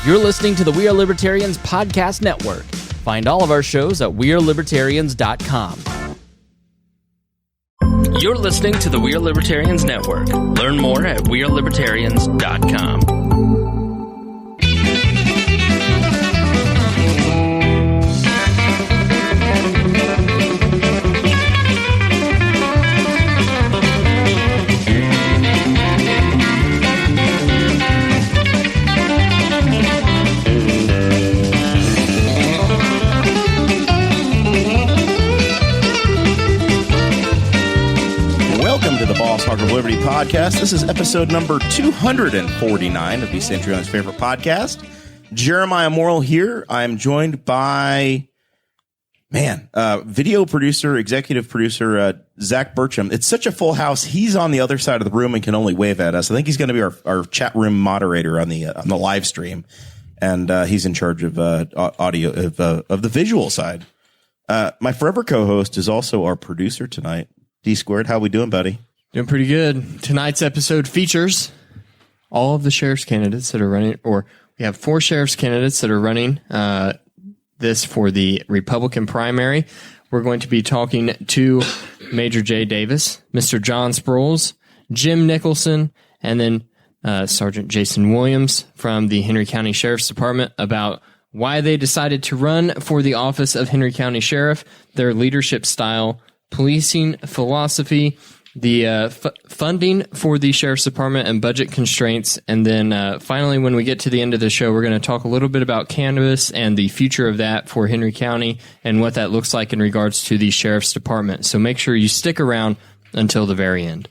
You're listening to the We Are Libertarians Podcast Network. Find all of our shows at wearelibertarians.com. You're listening to the We Are Libertarians Network. Learn more at wearelibertarians.com. Welcome to the Boss Hog of Liberty podcast. This is episode number 249 of East Centrion's favorite podcast. Jeremiah Morrill here. I'm joined by, video producer, executive producer, Zach Burcham. It's such a full house. He's on the other side of the room and can only wave at us. I think he's going to be our chat room moderator on the live stream. And he's in charge of audio, of the visual side. My forever co-host is also our producer tonight. D Squared, how we doing, buddy? Doing pretty good. Tonight's episode features all of the sheriff's candidates that are running, or we have 4 sheriff's candidates that are running this for the Republican primary. We're going to be talking to Major Jay Davis, Mr. John Sproles, Jim Nicholson, and then Sergeant Jason Williams from the Henry County Sheriff's Department about why they decided to run for the office of Henry County Sheriff, their leadership style, policing philosophy, the funding for the Sheriff's Department and budget constraints. And then finally, when we get to the end of the show, we're going to talk a little bit about cannabis and the future of that for Henry County and what that looks like in regards to the Sheriff's Department. So make sure you stick around until the very end.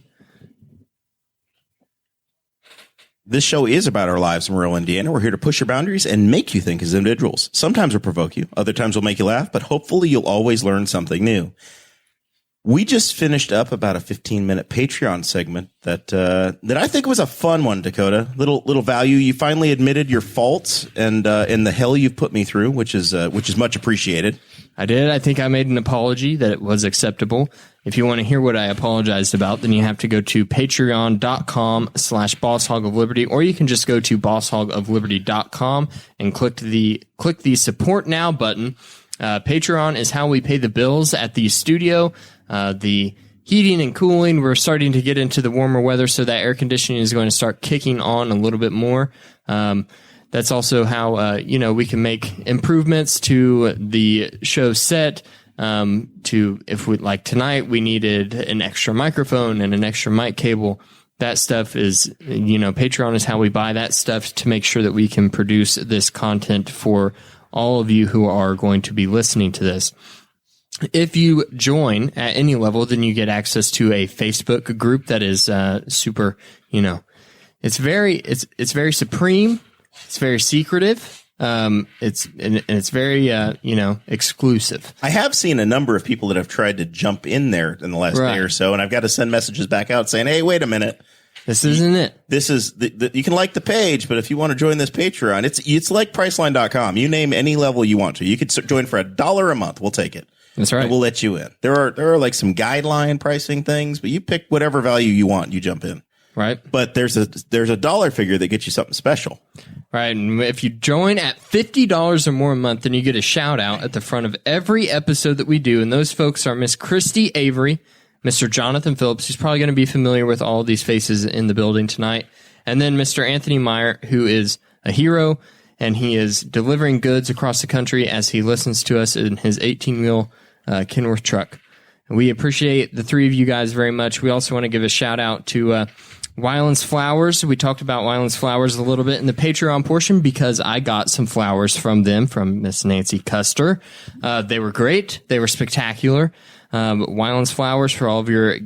This show is about our lives in rural Indiana. We're here to push your boundaries and make you think as individuals. Sometimes we'll provoke you. Other times we'll make you laugh, but hopefully you'll always learn something new. We just finished up about a 15-minute Patreon segment that I think was a fun one, Dakota. Little value. You finally admitted your faults and the hell you've put me through, which is much appreciated. I did. I think I made an apology that it was acceptable. If you want to hear what I apologized about, then you have to go to patreon.com/bosshogopliberty, or you can just go to bosshogopliberty.com and click the support now button. Patreon is how we pay the bills at the studio. The heating and cooling, we're starting to get into the warmer weather, so that air conditioning is going to start kicking on a little bit more. That's also how, we can make improvements to the show set. If we, like tonight, we needed an extra microphone and an extra mic cable. That stuff is, Patreon is how we buy that stuff to make sure that we can produce this content for all of you who are going to be listening to this. If you join at any level, then you get access to a Facebook group that is super, it's very supreme, it's very secretive, it's very exclusive. I have seen a number of people that have tried to jump in there in the last day or so, and I've got to send messages back out saying, "Hey, wait a minute. This isn't it. This is you can like the page, but if you want to join this Patreon, it's like Priceline.com. You name any level you want to. You could join for $1 a month. We'll take it. That's right. And we'll let you in. There are like some guideline pricing things, but you pick whatever value you want. You jump in. Right. But there's a dollar figure that gets you something special. Right. And if you join at $50 or more a month, then you get a shout out at the front of every episode that we do. And those folks are Miss Christy Avery, Mr. Jonathan Phillips, who's probably going to be familiar with all of these faces in the building tonight. And then Mr. Anthony Meyer, who is a hero, and he is delivering goods across the country as he listens to us in his 18-wheel Kenworth truck. And we appreciate the 3 of you guys very much. We also want to give a shout out to Wyland's Flowers. We talked about Wyland's Flowers a little bit in the Patreon portion because I got some flowers from them, from Miss Nancy Custer. They were great. They were spectacular. Wyland's Flowers for all of your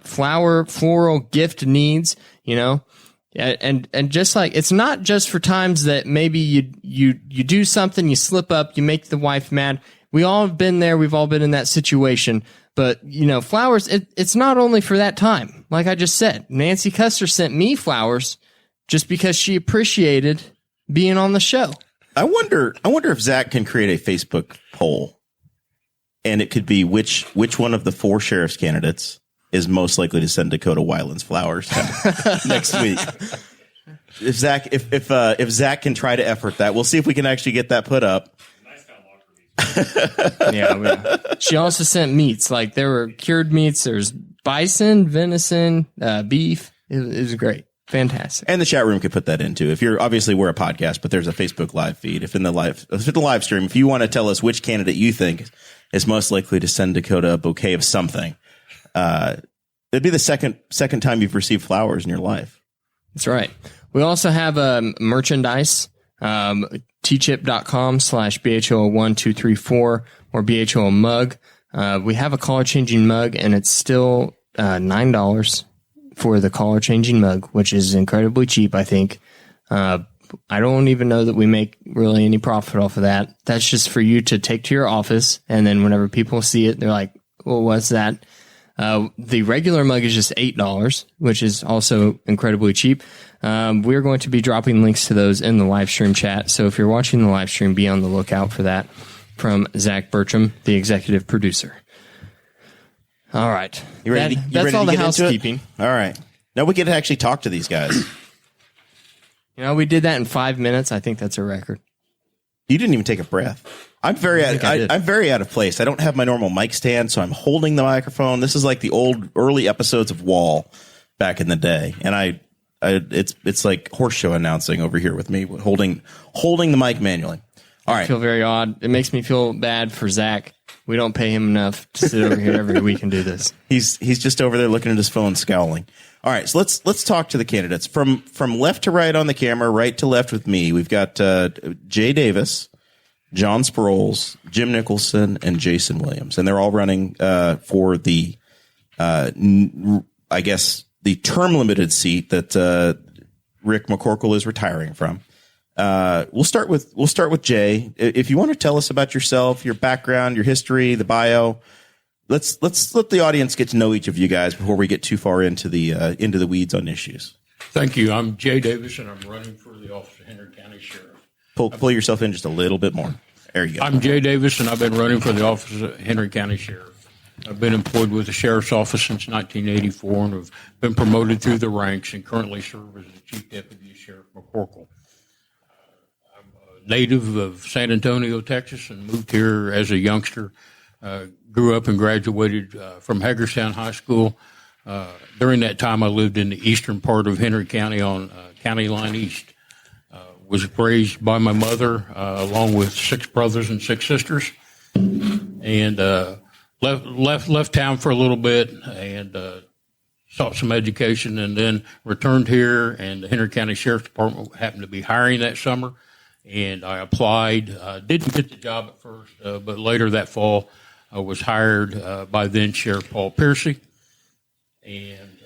floral gift needs, and just like, it's not just for times that maybe you do something, you slip up, you make the wife mad. We all have been there. We've all been in that situation. But, flowers, it's not only for that time. Like I just said, Nancy Custer sent me flowers just because she appreciated being on the show. I wonder if Zach can create a Facebook poll, and it could be which one of the 4 sheriff's candidates is most likely to send Dakota Wyland's flowers next week. if Zach can try to effort that, we'll see if we can actually get that put up. Yeah. She also sent meats. Like there were cured meats. There's bison, venison, beef. It was great. Fantastic. And the chat room could put that into. If you're obviously we're a podcast, but there's a Facebook live feed. If in the live stream, if you want to tell us which candidate you think is most likely to send Dakota a bouquet of something, it'd be the second time you've received flowers in your life. That's right. We also have merchandise. tchip.com/BHO1234 or BHO mug. We have a color changing mug and it's still $9 for the color changing mug, which is incredibly cheap, I think. I don't even know that we make really any profit off of that. That's just for you to take to your office. And then whenever people see it, they're like, well, what's that? The regular mug is just $8, which is also incredibly cheap. We're going to be dropping links to those in the live stream chat. So if you're watching the live stream, be on the lookout for that from Zach Bertram, the executive producer. All right. You ready? That's all the housekeeping. All right. Now we get to actually talk to these guys. You know, we did that in 5 minutes. I think that's a record. You didn't even take a breath. I'm very out of place. I don't have my normal mic stand, so I'm holding the microphone. This is like the early episodes of Wall back in the day, and it's like horse show announcing over here with me holding the mic manually. All right. I feel very odd. It makes me feel bad for Zach. We don't pay him enough to sit over here every week and do this. He's just over there looking at his phone, scowling. All right, so let's talk to the candidates from left to right on the camera, right to left with me. We've got Jay Davis, John Sproles, Jim Nicholson, and Jason Williams, and they're all running for the I guess the term limited seat that Rick McCorkle is retiring from. We'll start with Jay. If you want to tell us about yourself, your background, your history, the bio. Let's let the audience get to know each of you guys before we get too far into the weeds on issues. Thank you. I'm Jay Davis, and I'm running for the office of Henry County Sheriff. Pull yourself in just a little bit more. There you go. I'm Jay Davis, and I've been running for the office of Henry County Sheriff. I've been employed with the Sheriff's Office since 1984 and have been promoted through the ranks and currently serve as the Chief Deputy of Sheriff McCorkle. I'm a native of San Antonio, Texas, and moved here as a youngster. Grew up and graduated from Hagerstown High School. During that time, I lived in the eastern part of Henry County on County Line East. Was raised by my mother along with 6 brothers and 6 sisters, and left town for a little bit and sought some education, and then returned here. And the Henry County Sheriff's Department happened to be hiring that summer, and I applied. Didn't get the job at first, but later that fall, I was hired by then Sheriff Paul Piercy, and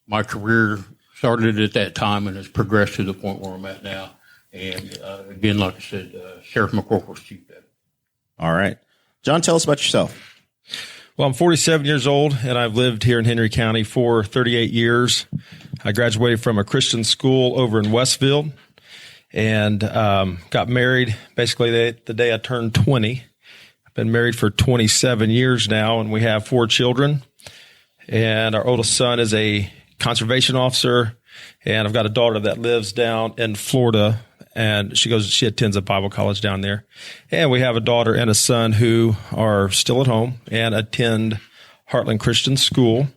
my career started at that time and has progressed to the point where I'm at now. And again, like I said, Sheriff McCorkle's chief deputy. All right. John, tell us about yourself. Well, I'm 47 years old, and I've lived here in Henry County for 38 years. I graduated from a Christian school over in Westfield and got married basically the day I turned 20. I've been married for 27 years now, and we have 4 children. And our oldest son is a conservation officer, and I've got a daughter that lives down in Florida, and she attends a Bible college down there. And we have a daughter and a son who are still at home and attend Heartland Christian School.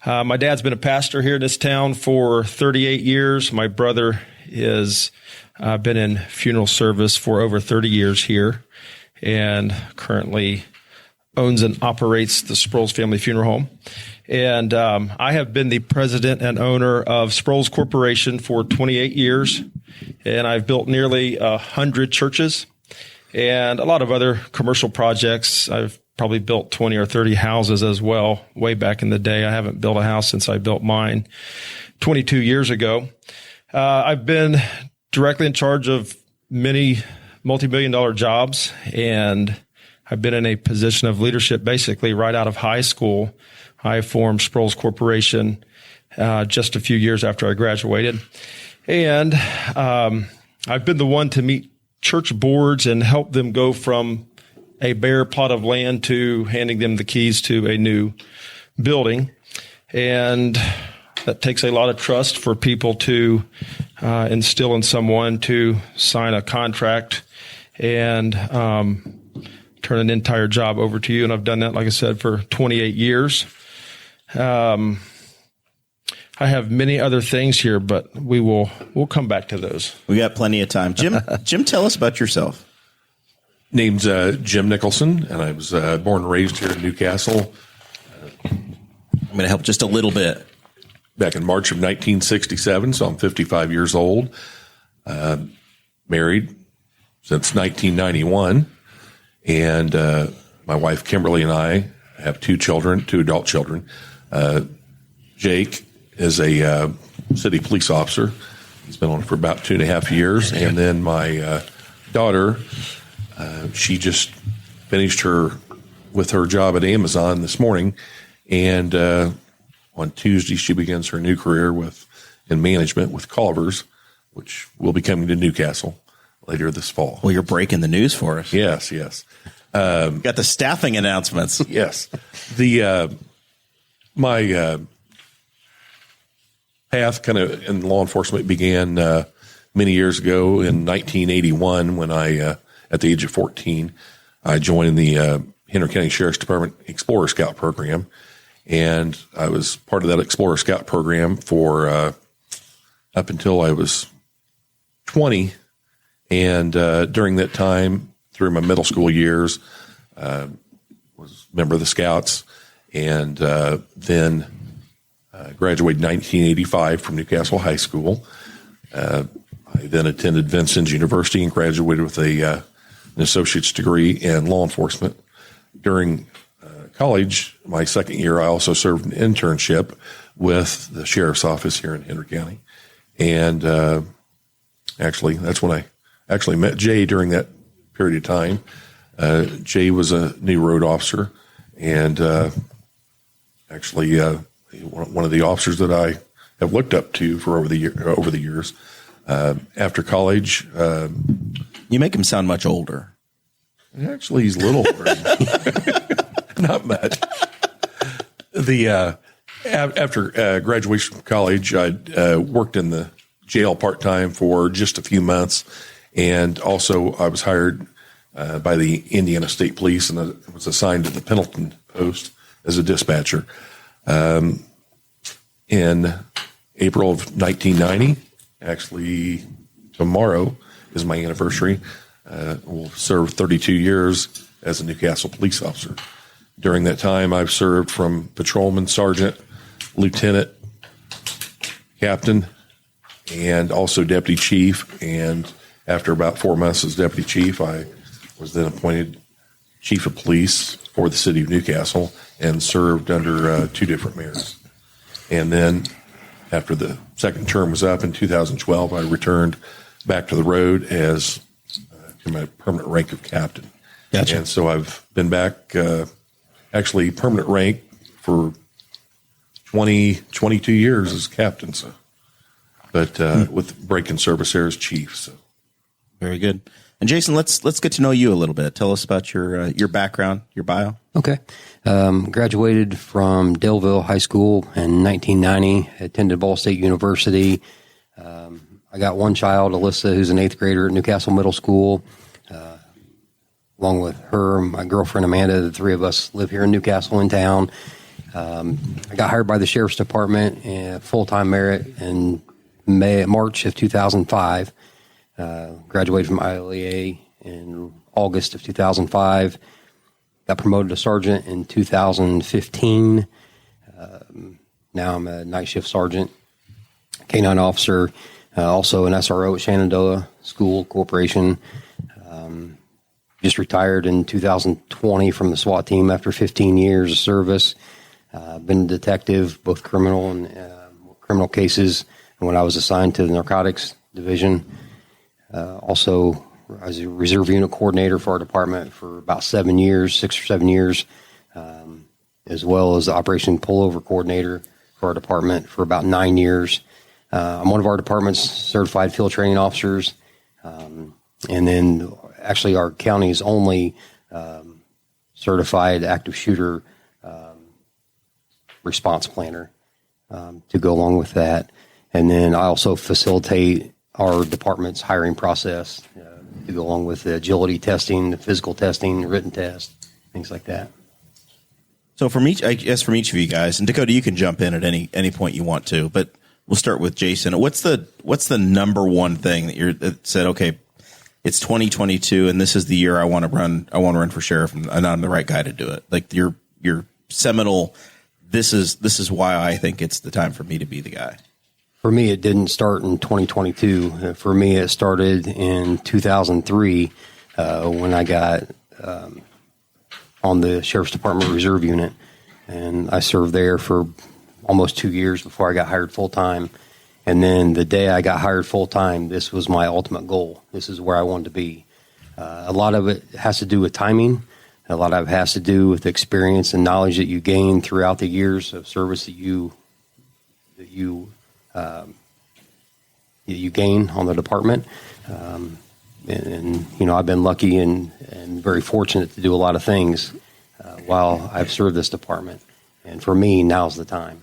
My dad's been a pastor here in this town for 38 years. My brother is been in funeral service for over 30 years here and currently owns and operates the Sproles Family Funeral Home. And I have been the president and owner of Sproles Corporation for 28 years, and I've built nearly 100 churches and a lot of other commercial projects. I've probably built 20 or 30 houses as well way back in the day. I haven't built a house since I built mine 22 years ago. I've been directly in charge of many multi-million-dollar jobs, and I've been in a position of leadership basically right out of high school. I formed Sproles Corporation just a few years after I graduated. And I've been the one to meet church boards and help them go from a bare plot of land to handing them the keys to a new building. And that takes a lot of trust for people to instill in someone to sign a contract and turn an entire job over to you. And I've done that, like I said, for 28 years. I have many other things here, but we'll come back to those. We got plenty of time. Jim, tell us about yourself. Name's Jim Nicholson, and I was born and raised here in Newcastle. I'm going to help just a little bit. Back in March of 1967, so I'm 55 years old. Married since 1991, and my wife Kimberly and I have two adult children. Jake is a city police officer. He's been on it for about 2.5 years, and then my daughter. She just finished with her job at Amazon this morning, and on Tuesday she begins her new career in management with Culver's, which will be coming to Newcastle later this fall. Well, you're breaking the news for us. Yes. Got the staffing announcements. Yes. My path kind of in law enforcement began many years ago in 1981 when I. At the age of 14, I joined the Henry County Sheriff's Department Explorer Scout program, and I was part of that Explorer Scout program for up until I was 20. And during that time, through my middle school years, was a member of the Scouts, and then graduated in 1985 from Newcastle High School. I then attended Vincennes University and graduated with an associate's degree in law enforcement. During college, my second year, I also served an internship with the sheriff's office here in Henry County. And actually, that's when I actually met Jay during that period of time. Jay was a new road officer, and actually one of the officers that I have looked up to for over the years. After college, you make him sound much older. Actually, he's a little older. Not much. After graduation from college, I worked in the jail part time for just a few months, and also I was hired by the Indiana State Police, and I was assigned to the Pendleton post as a dispatcher. In April of 1990. Actually, tomorrow is my anniversary. We'll serve 32 years as a Newcastle police officer. During that time, I've served from patrolman, sergeant, lieutenant, captain, and also deputy chief. And after about 4 months as deputy chief, I was then appointed chief of police for the city of Newcastle and served under two different mayors. And then after the second term was up in 2012, I returned back to the road as to my permanent rank of captain. Gotcha. And so I've been back, actually permanent rank for 22 years as captain. So, but with break in service here as chief. So very good. And Jason, let's get to know you a little bit. Tell us about your background, your bio. Okay. Graduated from Delville High School in 1990, attended Ball State University. I got one child, Alyssa, who's an 8th grader at Newcastle Middle School. Along with her, my girlfriend Amanda, the three of us live here in Newcastle in town. I got hired by the Sheriff's Department in full-time merit in March of 2005. Graduated from ILEA in August of 2005. Got promoted to sergeant in 2015. Now I'm a night shift sergeant, K-9 officer, also an SRO at Shenandoah School Corporation. Just retired in 2020 from the SWAT team after 15 years of service. Been a detective, both criminal and criminal cases. And when I was assigned to the narcotics division, also I was a reserve unit coordinator for our department for about 6 or 7 years, as well as the operation pullover coordinator for our department for about 9 years. I'm one of our department's certified field training officers. And then actually our county's only certified active shooter response planner to go along with that. And then I also facilitate our department's hiring process to go along with the agility testing, the physical testing, written test, things like that. So from each of you guys, and Dakota, you can jump in at any point you want to, but we'll start with Jason. What's the number one thing that said, okay, it's 2022 and this is the year I want to run for sheriff and I'm the right guy to do it. Like your seminal, this is why I think it's the time for me to be the guy. For me, it didn't start in 2022. For me, it started in 2003 when I got on the Sheriff's Department Reserve Unit, and I served there for almost 2 years before I got hired full-time. And then the day I got hired full-time, this was my ultimate goal. This is where I wanted to be. A lot of it has to do with timing. A lot of it has to do with experience and knowledge that you gain throughout the years of service that you gain on the department. And I've been lucky and very fortunate to do a lot of things while I've served this department. And for me, now's the time.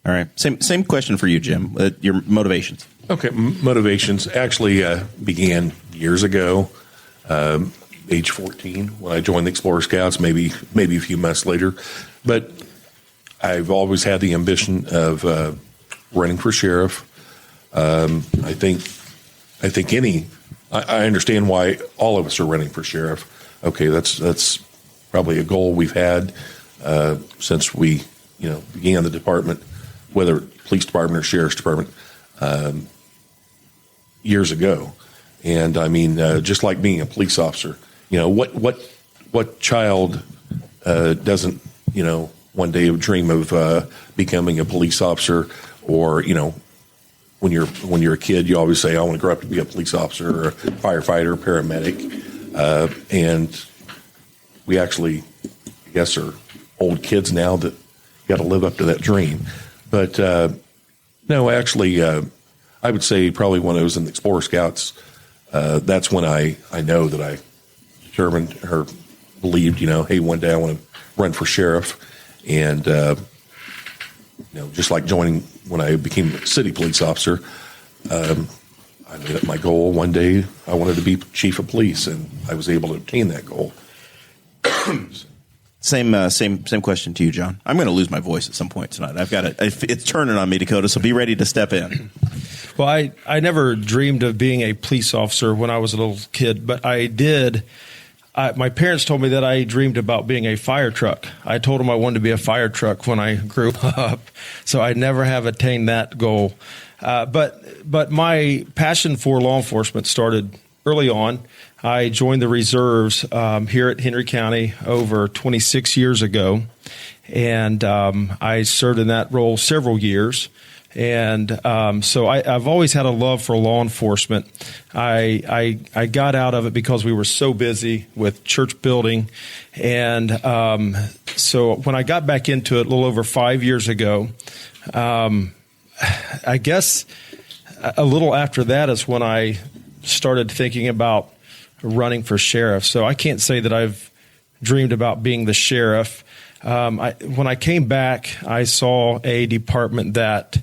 All right. Same question for you, Jim. Your motivations. Okay. Motivations actually began years ago, age 14, when I joined the Explorer Scouts, maybe a few months later. But I've always had the ambition of running for sheriff. I understand why all of us are running for sheriff. Okay, that's probably a goal we've had since we began the department, whether police department or sheriff's department, years ago. And I mean, just like being a police officer, what child doesn't one day dream of becoming a police officer, or when you're a kid, you always say, I want to grow up to be a police officer or a firefighter, paramedic. And we actually, I guess, are old kids now that got to live up to that dream. But no, actually, I would say probably when I was in the Explorer Scouts, that's when I know that I determined or believed, hey, one day I want to run for sheriff. And, just like joining when I became a city police officer, I made it my goal one day. I wanted to be chief of police, and I was able to obtain that goal. Same question to you, John. I'm going to lose my voice at some point tonight. It's turning on me, Dakota, so be ready to step in. Well, I never dreamed of being a police officer when I was a little kid, but I did. My parents told me that I dreamed about being a fire truck. I told them I wanted to be a fire truck when I grew up, so I never have attained that goal. But my passion for law enforcement started early on. I joined the reserves here at Henry County over 26 years ago, and I served in that role several years. And so I've always had a love for law enforcement. I got out of it because we were so busy with church building. And so when I got back into it a little over 5 years ago, I guess a little after that is when I started thinking about running for sheriff. So I can't say that I've dreamed about being the sheriff. When I came back, I saw a department that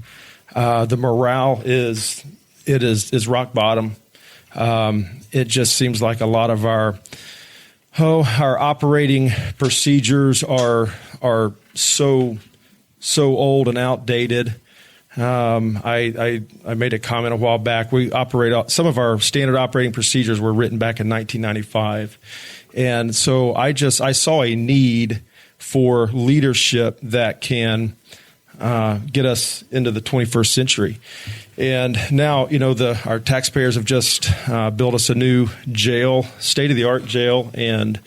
the morale is rock bottom. It just seems like a lot of our operating procedures are so old and outdated. I made a comment a while back. Some of our standard operating procedures were written back in 1995, and so I saw a need for leadership that can get us into the 21st century. And now, our taxpayers have just built us a new jail, state-of-the-art jail, and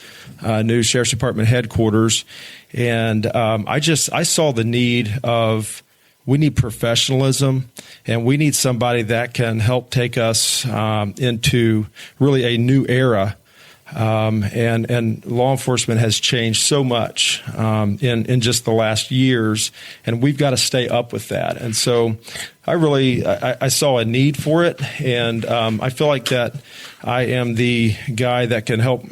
new Sheriff's Department headquarters. And I saw the need of, we need professionalism, and we need somebody that can help take us into really a new era. And law enforcement has changed so much in just the last years, and we've got to stay up with that. And so I saw a need for it, and I feel like that I am the guy that can help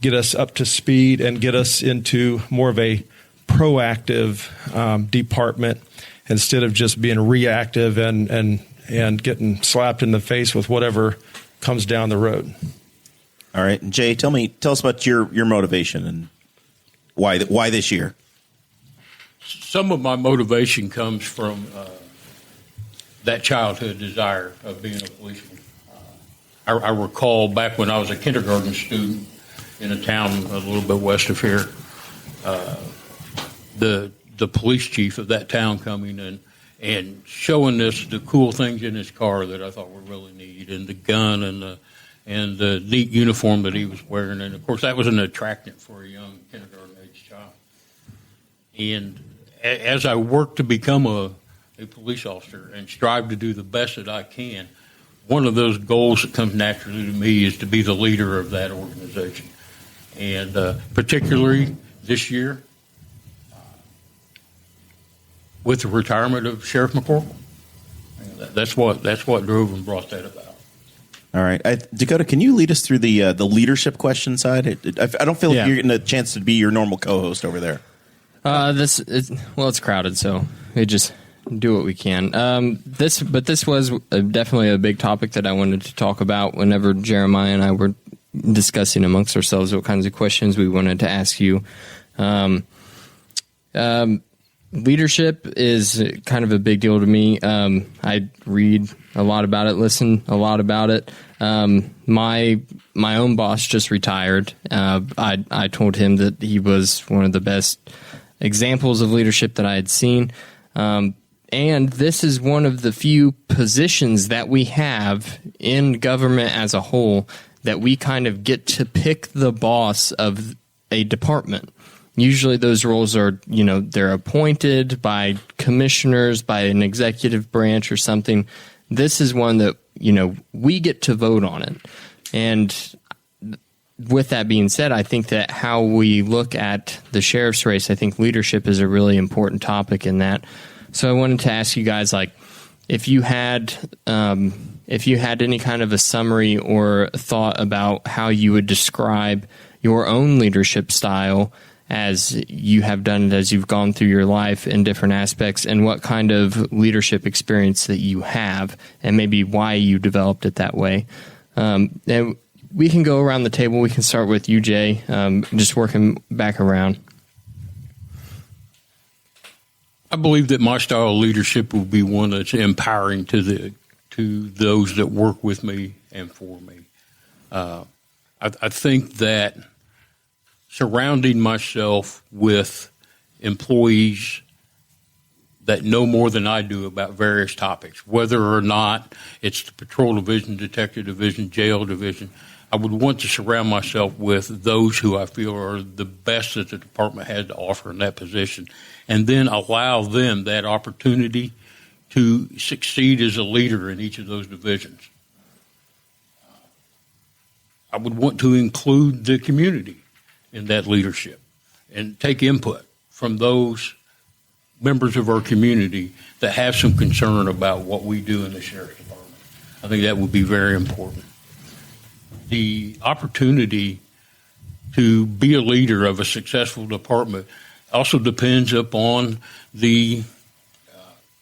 get us up to speed and get us into more of a proactive department. instead of just being reactive and getting slapped in the face with whatever comes down the road. All right, Jay, tell us about your motivation and why this year. Some of my motivation comes from that childhood desire of being a policeman. I recall back when I was a kindergarten student in a town a little bit west of here, the police chief of that town coming in and showing us the cool things in his car that I thought were really neat, and the gun and the neat uniform that he was wearing. And, of course, that was an attractant for a young kindergarten-age child. And as I worked to become a police officer and strive to do the best that I can, one of those goals that comes naturally to me is to be the leader of that organization. And particularly this year, with the retirement of Sheriff McCorkle, that's what drove and brought that about. All right, Dakota, can you lead us through the leadership question side? I don't feel like you're getting a chance to be your normal co-host over there. It's crowded, so we just do what we can. This was definitely a big topic that I wanted to talk about whenever Jeremiah and I were discussing amongst ourselves what kinds of questions we wanted to ask you. Leadership is kind of a big deal to me. I read a lot about it, listen a lot about it. My own boss just retired. I told him that he was one of the best examples of leadership that I had seen. And this is one of the few positions that we have in government as a whole that we kind of get to pick the boss of a department. Usually those roles are, they're appointed by commissioners, by an executive branch or something. This is one that, we get to vote on it. And with that being said, I think that how we look at the sheriff's race, I think leadership is a really important topic in that. So I wanted to ask you guys, if you had any kind of a summary or thought about how you would describe your own leadership style as you have done it as you've gone through your life in different aspects, and what kind of leadership experience that you have, and maybe why you developed it that way. And we can go around the table. We can start with you, Jay, just working back around. I believe that my style of leadership will be one that's empowering to those that work with me and for me. I think that surrounding myself with employees that know more than I do about various topics, whether or not it's the patrol division, detective division, jail division, I would want to surround myself with those who I feel are the best that the department has to offer in that position, and then allow them that opportunity to succeed as a leader in each of those divisions. I would want to include the community in that leadership and take input from those members of our community that have some concern about what we do in the Sheriff's Department. I think that would be very important. The opportunity to be a leader of a successful department also depends upon the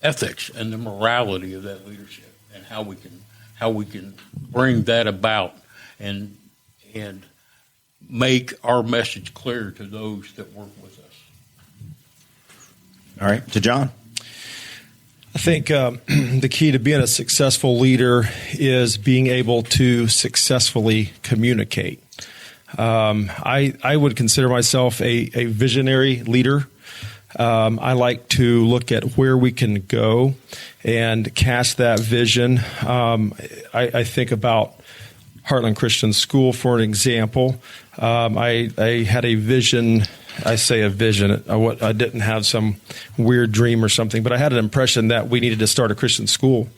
ethics and the morality of that leadership, and how we can bring that about and make our message clear to those that work with us. All right, to John. I think the key to being a successful leader is being able to successfully communicate. I would consider myself a visionary leader. I like to look at where we can go and cast that vision. I think about Heartland Christian School, for an example. I had a vision. I say a vision. I didn't have some weird dream or something, but I had an impression that we needed to start a Christian school.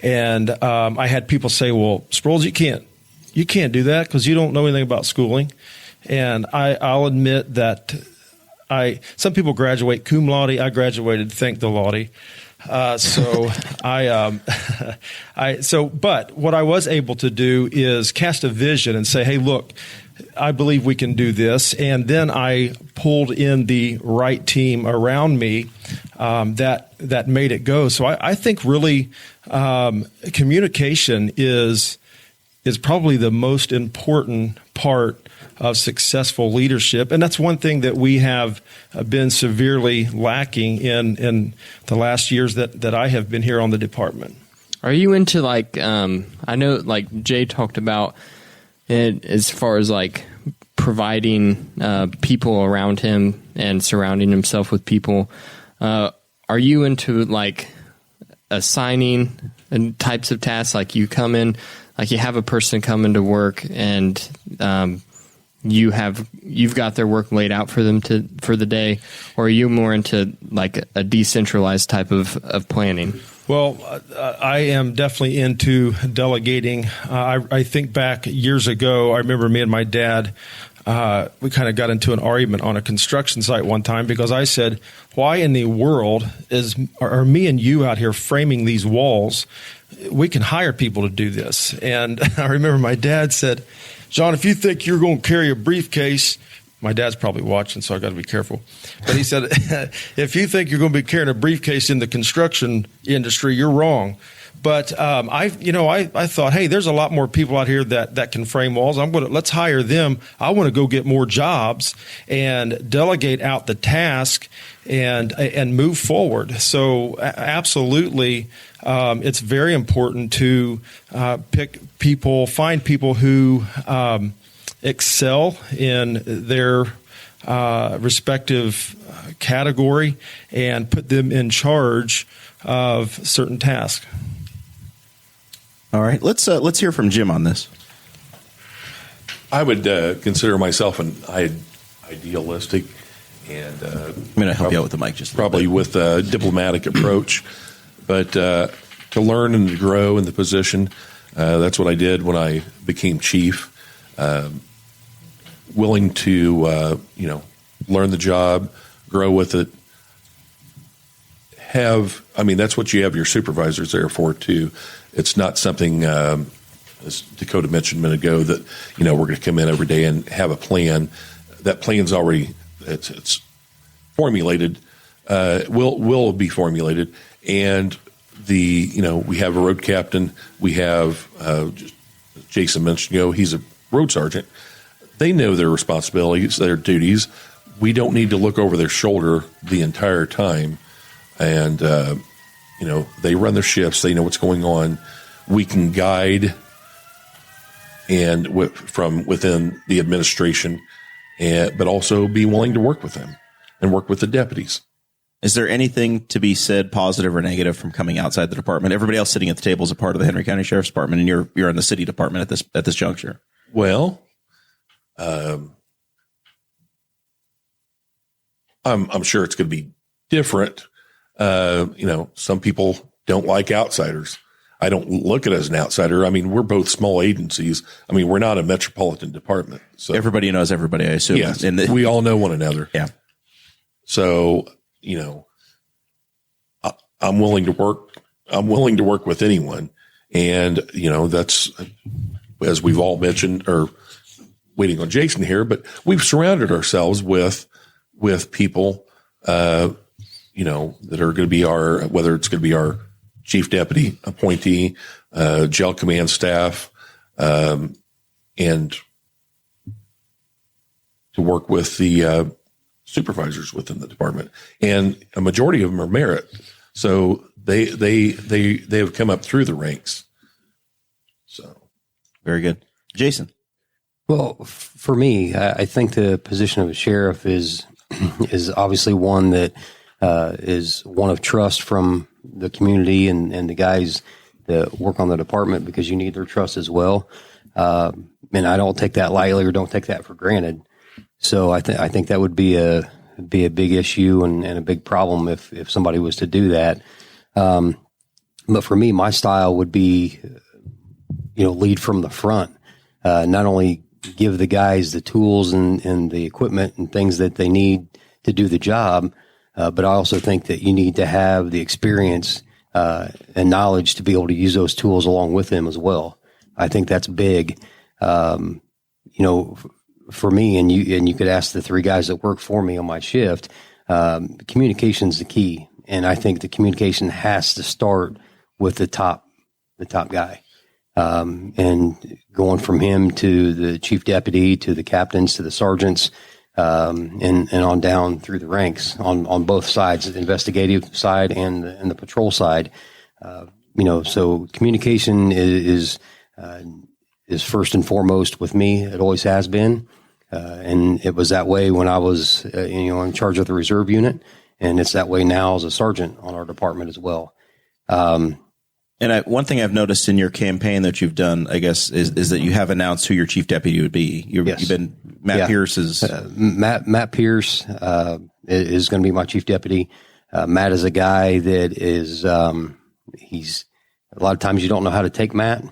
And I had people say, "Well, Sproles, you can't do that because you don't know anything about schooling." And I'll admit that some people graduate cum laude. I graduated thank the laude. But what I was able to do is cast a vision and say, "Hey, look, I believe we can do this. And then I pulled in the right team around me that made it go. So I think really communication is probably the most important part of successful leadership. And that's one thing that we have been severely lacking in the last years that I have been here on the department. Are you into like, I know like Jay talked about it as far as like providing people around him and surrounding himself with people. Are you into like assigning types of tasks? Like you come in, like you have a person come into work and you've got their work laid out for them for the day, or are you more into like a decentralized type of planning? Well, I am definitely into delegating. I think back years ago, I remember me and my dad, we kind of got into an argument on a construction site one time because I said, why in the world are me and you out here framing these walls? We can hire people to do this. And I remember my dad said, John, if you think you're going to carry a briefcase, my dad's probably watching, so I got to be careful. But he said, if you think you're going to be carrying a briefcase in the construction industry, you're wrong. But I thought, hey, there's a lot more people out here that can frame walls. Let's hire them. I want to go get more jobs and delegate out the task and move forward. So absolutely, it's very important to pick people, find people who excel in their respective category and put them in charge of certain tasks. All right, let's hear from Jim on this. I would consider myself an idealistic, and I'm going to help you out with the mic just probably with a diplomatic approach, but to learn and to grow in the position, that's what I did when I became chief. Willing to learn the job, grow with it. That's what you have your supervisors there for too. It's not something, as Dakota mentioned a minute ago, that we're going to come in every day and have a plan. That plan's already it's formulated. Will be formulated, and we have a road captain. We have Jason mentioned. He's a road sergeant. They know their responsibilities, their duties. We don't need to look over their shoulder the entire time. And, they run their shifts. They know what's going on. We can guide and from within the administration, but also be willing to work with them and work with the deputies. Is there anything to be said, positive or negative, from coming outside the department? Everybody else sitting at the table is a part of the Henry County Sheriff's Department, and you're in the city department at this juncture. Well, I'm sure it's going to be different. Some people don't like outsiders. I don't look at it as an outsider. We're both small agencies. We're not a metropolitan department. So everybody knows everybody, I assume. Yes, we all know one another. Yeah. So, I'm willing to work. I'm willing to work with anyone. And, that's, as we've all mentioned, or waiting on Jason here, but we've surrounded ourselves with people, that are going to be whether it's going to be our chief deputy appointee, jail command staff, and to work with the supervisors within the department. And a majority of them are merit. So they have come up through the ranks. So very good. Jason. Well, for me, I think the position of a sheriff is obviously one that is one of trust from the community and the guys that work on the department, because you need their trust as well. And I don't take that lightly or don't take that for granted. So I think that would be a big issue and a big problem if somebody was to do that. But for me, my style would be, lead from the front, not only give the guys the tools and the equipment and things that they need to do the job, but I also think that you need to have the experience and knowledge to be able to use those tools along with them as well. I think that's big. for me, and you could ask the three guys that work for me on my shift, communication's the key. And I think the communication has to start with the top guy. And going from him to the chief deputy, to the captains, to the sergeants, and on down through the ranks on both sides, the investigative side and the patrol side. So communication is first and foremost with me. It always has been. And it was that way when I was, in charge of the reserve unit. And it's that way now as a sergeant on our department as well. And one thing I've noticed in your campaign that you've done, I guess, is that you have announced who your chief deputy would be. Yes. You've been Matt Pierce is Matt Pierce is going to be my chief deputy. Matt is a guy that is he's a lot of times you don't know how to take Matt,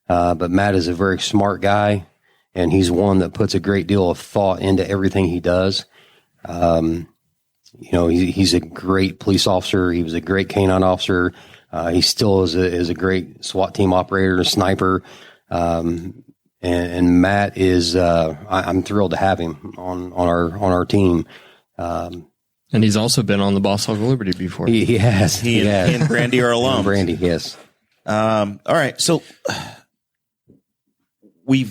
but Matt is a very smart guy, and he's one that puts a great deal of thought into everything he does. He's a great police officer. He was a great canine officer. He still is a great SWAT team operator and sniper. And Matt is, I'm thrilled to have him on our team. And he's also been on the Boss Hog of Liberty before. He has. He and Brandy are alums. Brandy, yes. All right. So I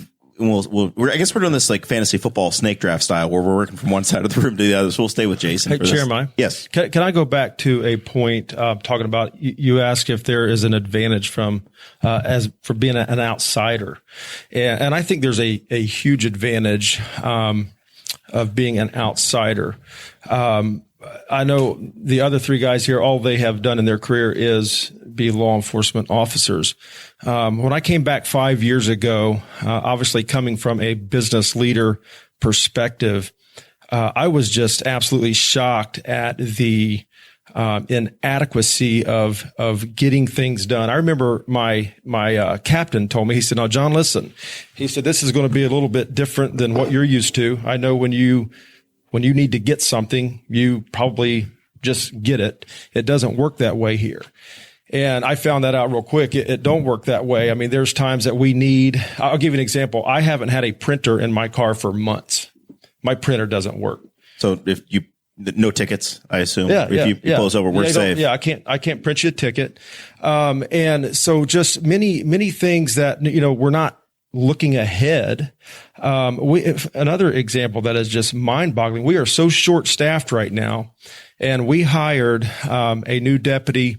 guess we're doing this like fantasy football snake draft style where we're working from one side of the room to the other. So we'll stay with Jason. Hey, for this. Chairman. Yes. Can I go back to a point talking about you asked if there is an advantage for being an outsider, and I think there's a huge advantage of being an outsider. I know the other three guys here, all they have done in their career is be law enforcement officers. When I came back 5 years ago, obviously coming from a business leader perspective, I was just absolutely shocked at the inadequacy of getting things done. I remember my captain told me, he said, "Now, John, listen," he said, "this is going to be a little bit different than what you're used to. I know when you need to get something, you probably just get it. It doesn't work that way here." And I found that out real quick. It don't work that way. I mean, there's times that we need, I'll give you an example. I haven't had a printer in my car for months. My printer doesn't work. So no tickets, I assume. Yeah, if you pull us over, we're safe. Yeah, I can't print you a ticket. And so just many things that, we're not looking ahead. Another example that is just mind boggling. We are so short staffed right now, and we hired a new deputy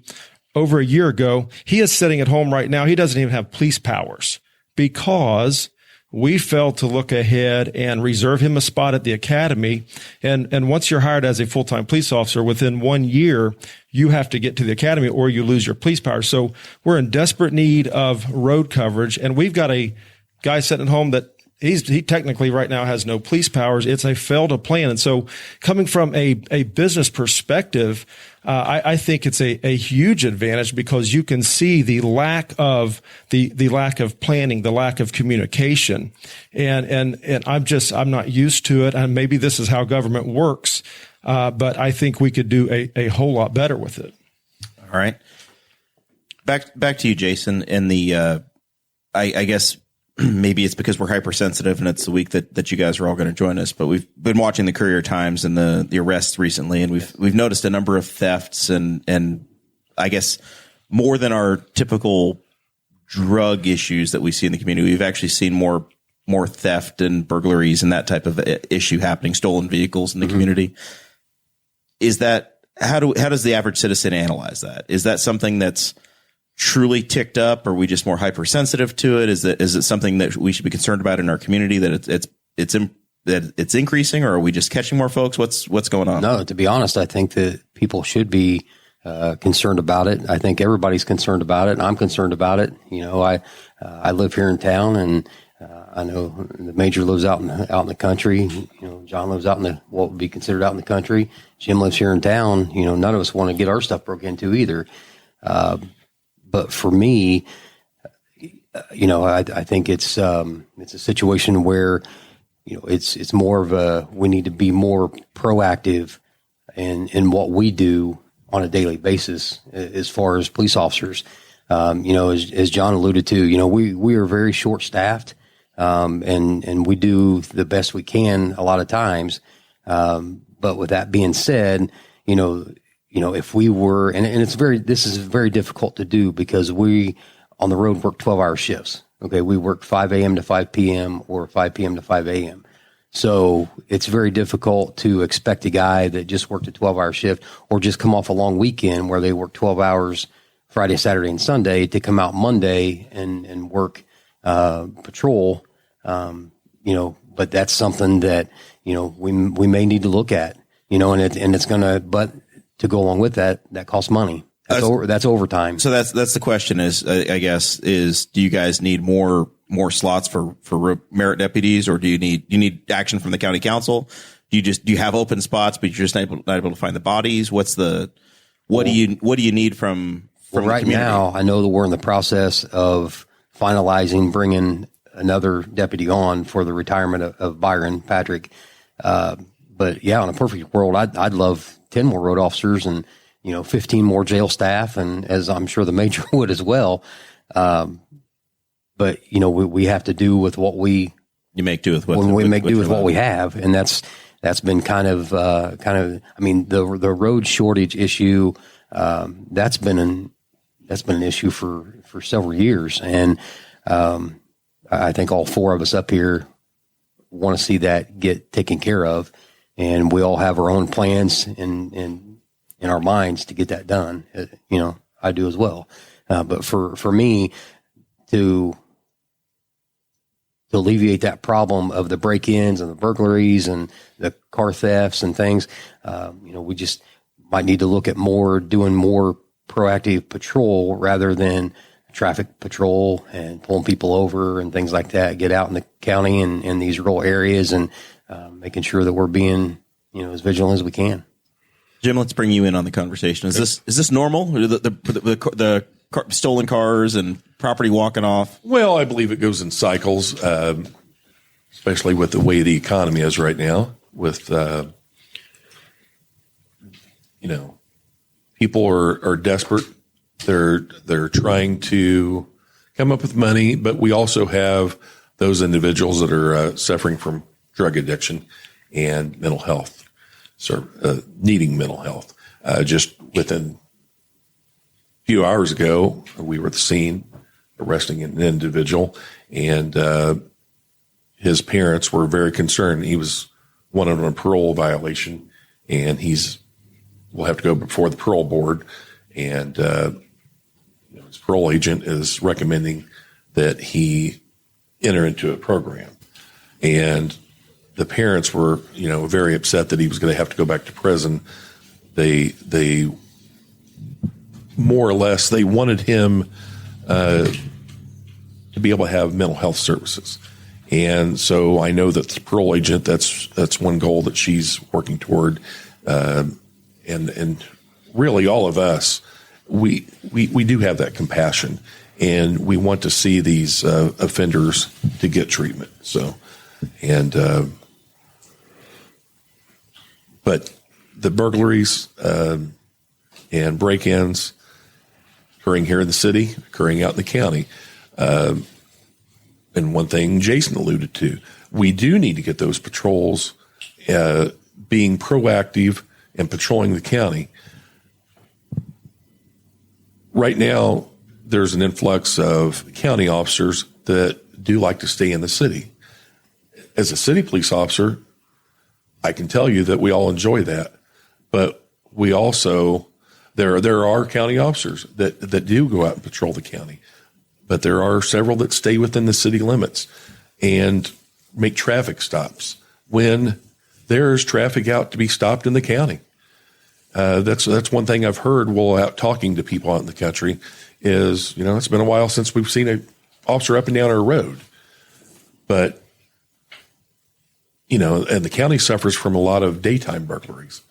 over a year ago. He is sitting at home right now. He doesn't even have police powers because we failed to look ahead and reserve him a spot at the academy. And once you're hired as a full-time police officer, within 1 year, you have to get to the academy or you lose your police powers. So we're in desperate need of road coverage. And we've got a guy sitting at home that he technically right now has no police powers. It's a failed plan. And so coming from a business perspective, I think it's a huge advantage because you can see the lack of planning, the lack of communication. And I'm not used to it. And maybe this is how government works. But I think we could do a whole lot better with it. All right. Back to you, Jason. And I guess maybe it's because we're hypersensitive and it's the week that you guys are all going to join us, but we've been watching the Courier Times and the arrests recently, and we've noticed a number of thefts and I guess more than our typical drug issues that we see in the community. We've actually seen more theft and burglaries and that type of issue happening, stolen vehicles in the community. Is that how does the average citizen analyze that? Is that something that's truly ticked up? Or are we just more hypersensitive to it? Is it something that we should be concerned about in our community, that it's increasing, or are we just catching more folks? What's going on? No, to be honest, I think that people should be concerned about it. I think everybody's concerned about it, and I'm concerned about it. I live here in town, and I know the major lives out in the country. John lives out in what would be considered out in the country. Jim lives here in town. None of us want to get our stuff broke into either. But for me, I think it's a situation where, it's more of we need to be more proactive in what we do on a daily basis as far as police officers. As John alluded to, we are very short staffed. and we do the best we can a lot of times. But with that being said, if we were, and this is very difficult to do because we on the road work 12-hour shifts. Okay. We work 5 a.m. to 5 p.m. or 5 p.m. to 5 a.m. So it's very difficult to expect a guy that just worked a 12-hour shift or just come off a long weekend where they work 12 hours Friday, Saturday, and Sunday to come out Monday and work patrol. But that's something that, we may need to look at, and it's going to, but to go along with that costs money. That's overtime. So that's the question is, I guess, is do you guys need more slots for merit deputies, or do you need action from the county council? Do you have open spots, but you're just not able to find the bodies? What do you need from right now? I know that we're in the process of finalizing bringing another deputy on for the retirement of Byron Patrick. But yeah, in a perfect world, I'd love 10 more road officers and 15 more jail staff, and as I'm sure the major would as well. But we have to do with what we make do with what we have, and that's been kind of. I mean, the road shortage issue that's been an issue for several years, and I think all four of us up here want to see that get taken care of, and we all have our own plans in our minds to get that done. I do as well. But for me to alleviate that problem of the break-ins and the burglaries and the car thefts and things, we just might need to look at doing more proactive patrol rather than traffic patrol and pulling people over and things like that. Get out in the county and in these rural areas and making sure that we're being, as vigilant as we can. Jim, let's bring you in on the conversation. Is this normal? The stolen cars and property walking off? Well, I believe it goes in cycles, especially with the way the economy is right now. With people are desperate. They're trying to come up with money, but we also have those individuals that are suffering from drug addiction and mental health. So, needing mental health. Just within a few hours ago, we were at the scene arresting an individual, and his parents were very concerned. He was wanted on a parole violation, and will have to go before the parole board, and his parole agent is recommending that he enter into a program. And the parents were, very upset that he was going to have to go back to prison. They more or less, they wanted him to be able to have mental health services. And so I know that the parole agent, that's one goal that she's working toward. And really all of us, we do have that compassion, and we want to see these offenders to get treatment. So, but the burglaries and break-ins occurring here in the city, occurring out in the county. And one thing Jason alluded to, we do need to get those patrols being proactive and patrolling the county. Right now, there's an influx of county officers that do like to stay in the city. As a city police officer, I can tell you that we all enjoy that, but we also, there are county officers that do go out and patrol the county, but there are several that stay within the city limits and make traffic stops when there's traffic out to be stopped in the county. That's one thing I've heard while out talking to people out in the country is, it's been a while since we've seen an officer up and down our road, but and the county suffers from a lot of daytime burglaries.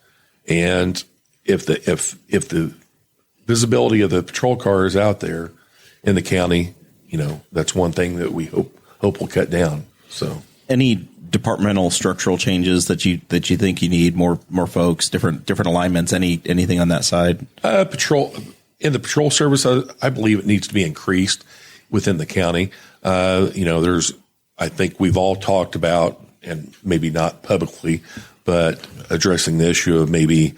And if the visibility of the patrol car is out there in the county, that's one thing that we hope will cut down. So, any departmental structural changes that you think you need more folks, different alignments, anything on that side? Patrol in the patrol service, I believe it needs to be increased within the county. I think we've all talked about, and maybe not publicly, but addressing the issue of maybe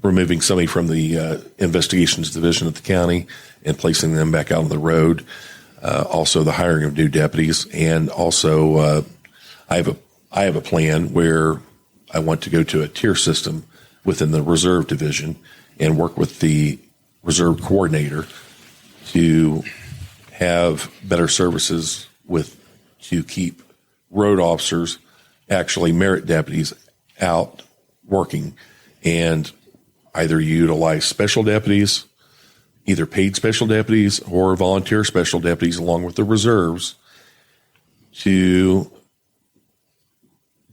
removing somebody from the investigations division at the county and placing them back out on the road. Also, the hiring of new deputies, and also I have a plan where I want to go to a tier system within the reserve division and work with the reserve coordinator to have better services to keep road officers, actually merit deputies, out working, and either utilize special deputies, either paid special deputies or volunteer special deputies along with the reserves to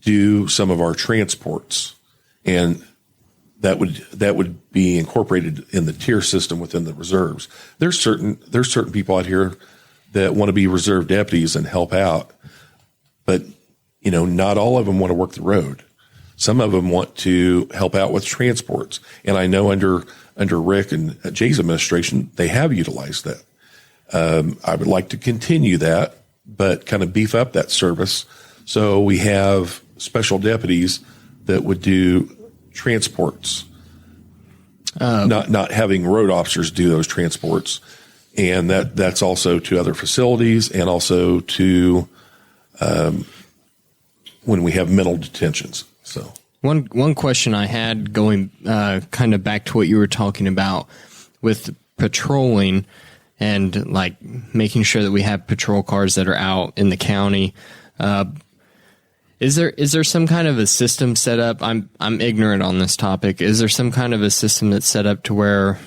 do some of our transports. And that would be incorporated in the tier system within the reserves. There's certain people out here that want to be reserve deputies and help out, but not all of them want to work the road. Some of them want to help out with transports, and I know under Rick and Jay's administration they have utilized that. I would like to continue that, but kind of beef up that service so we have special deputies that would do transports, not having road officers do those transports, and that's also to other facilities and also to when we have mental detentions. So one question I had going kind of back to what you were talking about with patrolling and like making sure that we have patrol cars that are out in the county. Is there some kind of a system set up? I'm ignorant on this topic. Is there some kind of a system that's set up to where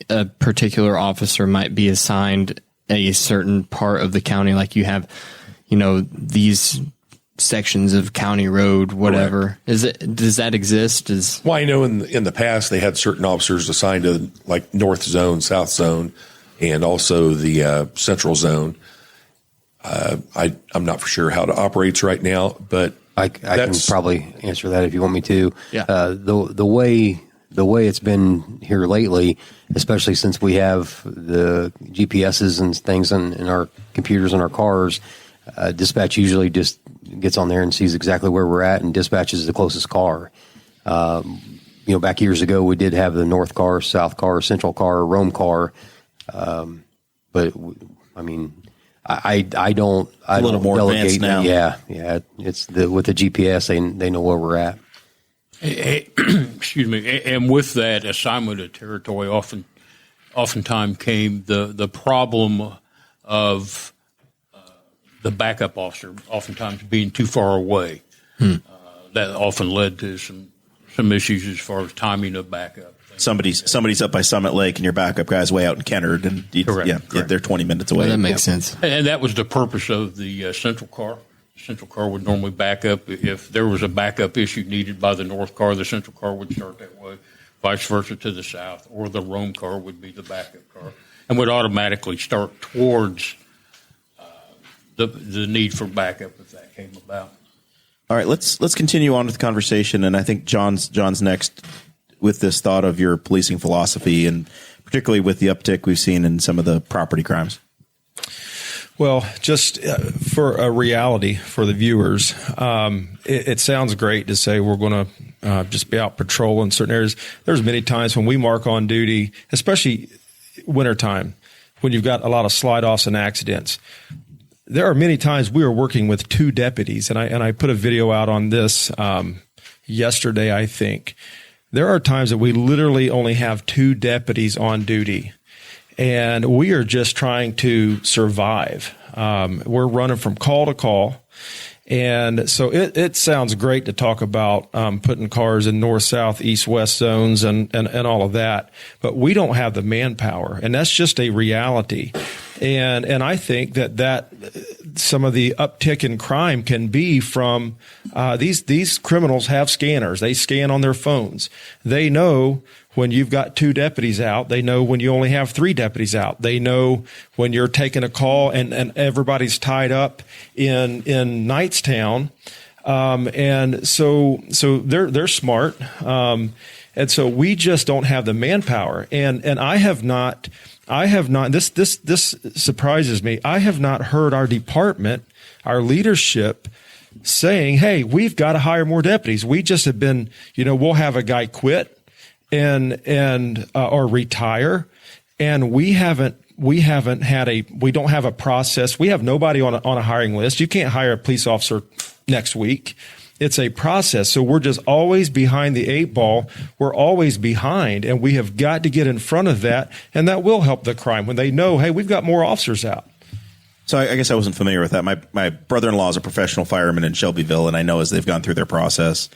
a particular officer might be assigned a certain part of the county? Like you have, these sections of county road, whatever. Correct. Does that exist? Well, I know in the past they had certain officers assigned to like North Zone, South Zone, and also the Central Zone. I'm not for sure how it operates right now, but I can probably answer that if you want me to. Yeah. The way it's been here lately, especially since we have the GPSs and things in our computers and our cars, dispatch usually just gets on there and sees exactly where we're at and dispatches the closest car. Back years ago, we did have the North car, South car, Central car, Rome car. But I mean, I don't a little more delegate advanced now. Yeah. It's with the GPS, they know where we're at. Excuse me. And with that assignment of territory, oftentimes came the problem of the backup officer oftentimes being too far away. That often led to some issues as far as timing of backup. Somebody's up by Summit Lake and your backup guy's way out in Kennard, and Correct. they're 20 minutes away. Well, that makes sense. And that was the purpose of the central car. The central car would normally back up. If there was a backup issue needed by the north car, the central car would start that way, vice versa to the south, or the Rome car would be the backup car and would automatically start towards the need for backup if that came about. All right, let's continue on with the conversation, and I think John's next with this thought of your policing philosophy, and particularly with the uptick we've seen in some of the property crimes. Well, just for a reality for the viewers, it sounds great to say we're going to just be out patrol in certain areas. There's many times when we mark on duty, especially wintertime, when you've got a lot of slide-offs and accidents. There are many times we are working with two deputies, and I put a video out on this yesterday, I think. There are times that we literally only have two deputies on duty, and we are just trying to survive. We're running from call to call. And so it sounds great to talk about putting cars in north, south, east, west zones and all of that. But we don't have the manpower, and that's just a reality. And I think that some of the uptick in crime can be from these criminals have scanners. They scan on their phones. They know when you've got two deputies out. They know when you only have three deputies out. They know when you're taking a call and everybody's tied up in Knightstown. And so they're smart. And so we just don't have the manpower. And I have not, this surprises me. I have not heard our department, our leadership saying, hey, we've got to hire more deputies. We just have been, we'll have a guy quit or retire. And we don't have a process. We have nobody on a hiring list. You can't hire a police officer next week. It's a process. So we're just always behind the 8 ball. We're always behind, and we have got to get in front of that. And that will help the crime when they know, hey, we've got more officers out. So I guess I wasn't familiar with that. My brother-in-law is a professional fireman in Shelbyville, and I know as they've gone through their process,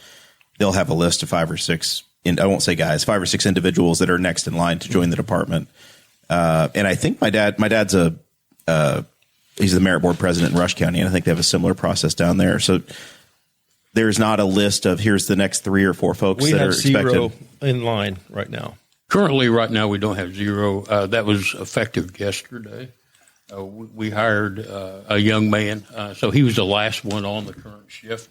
they'll have a list of 5 or 6, I won't say guys, 5 or 6 individuals that are next in line to join the department. And I think my dad's he's the merit board president in Rush County, and I think they have a similar process down there. So there's not a list of here's the next 3 or 4 folks that are expected. We have 0 in line right now. Currently, right now, we don't have 0. That was effective yesterday. We hired a young man, so he was the last one on the current shift.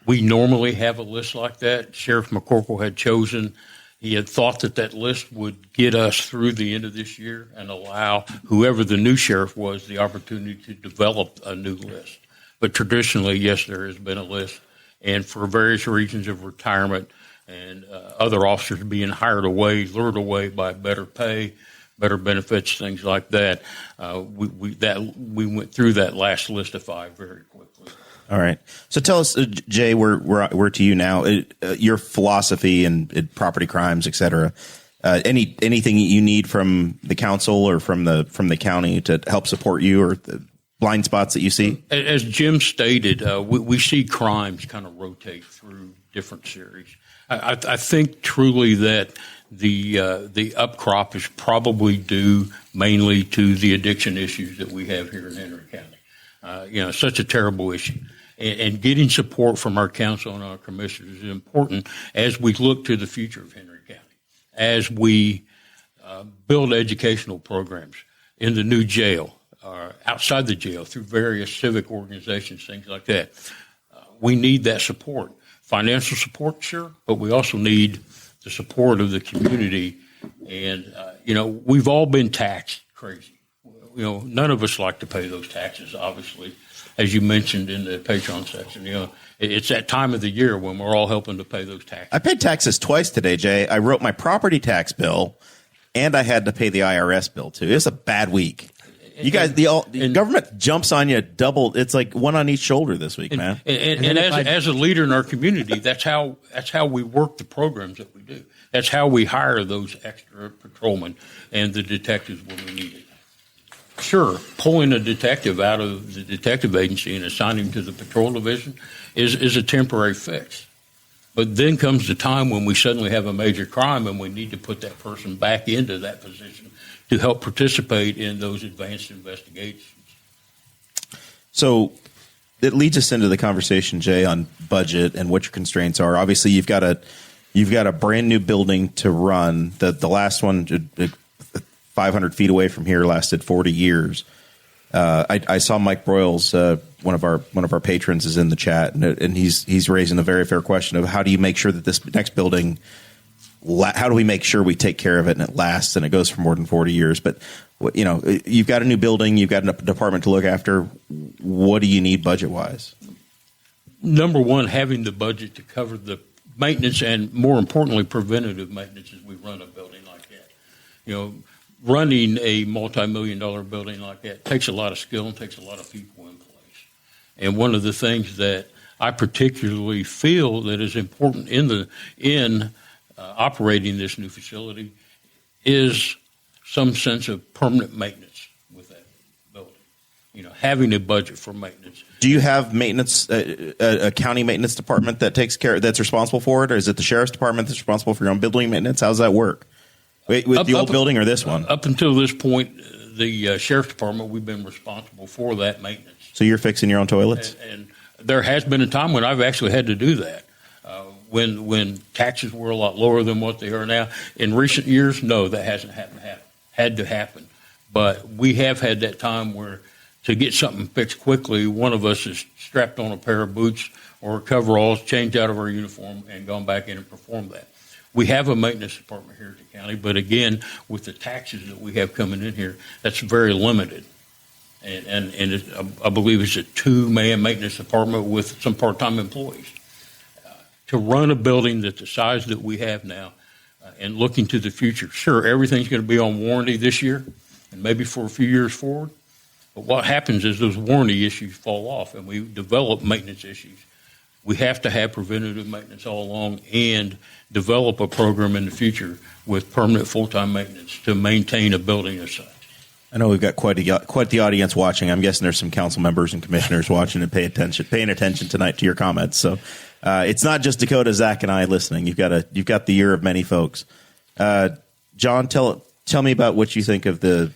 We normally have a list like that. Sheriff McCorkle had chosen. He had thought that list would get us through the end of this year and allow whoever the new sheriff was the opportunity to develop a new list. But traditionally, yes, there has been a list. And for various reasons of retirement and other officers being lured away by better pay, better benefits, things like that, we went through that last list of 5 very quickly. All right. So tell us, Jay, we're to you now. Your philosophy and property crimes, et cetera. Anything you need from the council or from the county to help support you, or the blind spots that you see? As Jim stated, we see crimes kind of rotate through different series. I think truly that the upcrop is probably due mainly to the addiction issues that we have here in Henry County. Such a terrible issue. And getting support from our council and our commissioners is important as we look to the future of Henry County, as we build educational programs in the new jail, outside the jail, through various civic organizations, things like that. We need that support. Financial support, sure, but we also need the support of the community. And, we've all been taxed crazy. None of us like to pay those taxes, obviously. As you mentioned in the Patreon section, it's that time of the year when we're all helping to pay those taxes. I paid taxes twice today, Jay. I wrote my property tax bill, and I had to pay the IRS bill, too. It was a bad week. You guys, the government jumps on you double. It's like one on each shoulder this week, man. And as a leader in our community, that's how we work the programs that we do. That's how we hire those extra patrolmen and the detectives when we need it. Sure, pulling a detective out of the detective agency and assigning him to the patrol division is a temporary fix. But then comes the time when we suddenly have a major crime and we need to put that person back into that position to help participate in those advanced investigations. So it leads us into the conversation, Jay, on budget and what your constraints are. Obviously, you've got a brand new building to run. The last one, 500 feet away from here, lasted 40 years. I saw Mike Broyles, one of our patrons, is in the chat, and he's raising a very fair question of how do you make sure that this next building, how do we make sure we take care of it and it lasts and it goes for more than 40 years? But you've got a new building, you've got a department to look after. What do you need budget wise? Number one, having the budget to cover the maintenance and, more importantly, preventative maintenance as we run a building like that. Running a multi-million-dollar building like that takes a lot of skill and takes a lot of people in place. And one of the things that I particularly feel that is important in operating this new facility is some sense of permanent maintenance with that building. Having a budget for maintenance. Do you have maintenance, a county maintenance department that that's responsible for it, or is it the sheriff's department that's responsible for your own building maintenance? How does that work? With the old building or this one? Up until this point, the sheriff's department, we've been responsible for that maintenance. So you're fixing your own toilets? And there has been a time when I've actually had to do that. When taxes were a lot lower than what they are now. In recent years, no, that hasn't had to happen. But we have had that time where to get something fixed quickly, one of us is strapped on a pair of boots or coveralls, changed out of our uniform, and gone back in and performed that. We have a maintenance department here at the county, but again, with the taxes that we have coming in here, that's very limited. I believe it's a 2-man maintenance department with some part-time employees. To run a building that's the size that we have now and looking to the future, sure, everything's going to be on warranty this year and maybe for a few years forward. But what happens is those warranty issues fall off and we develop maintenance issues. We have to have preventative maintenance all along and develop a program in the future with permanent full-time maintenance to maintain a building as such. I know we've got quite the audience watching. I'm guessing there's some council members and commissioners watching and paying attention tonight to your comments. So it's not just Dakota, Zach, and I listening. You've got the ear of many folks. John, tell me about what you think of the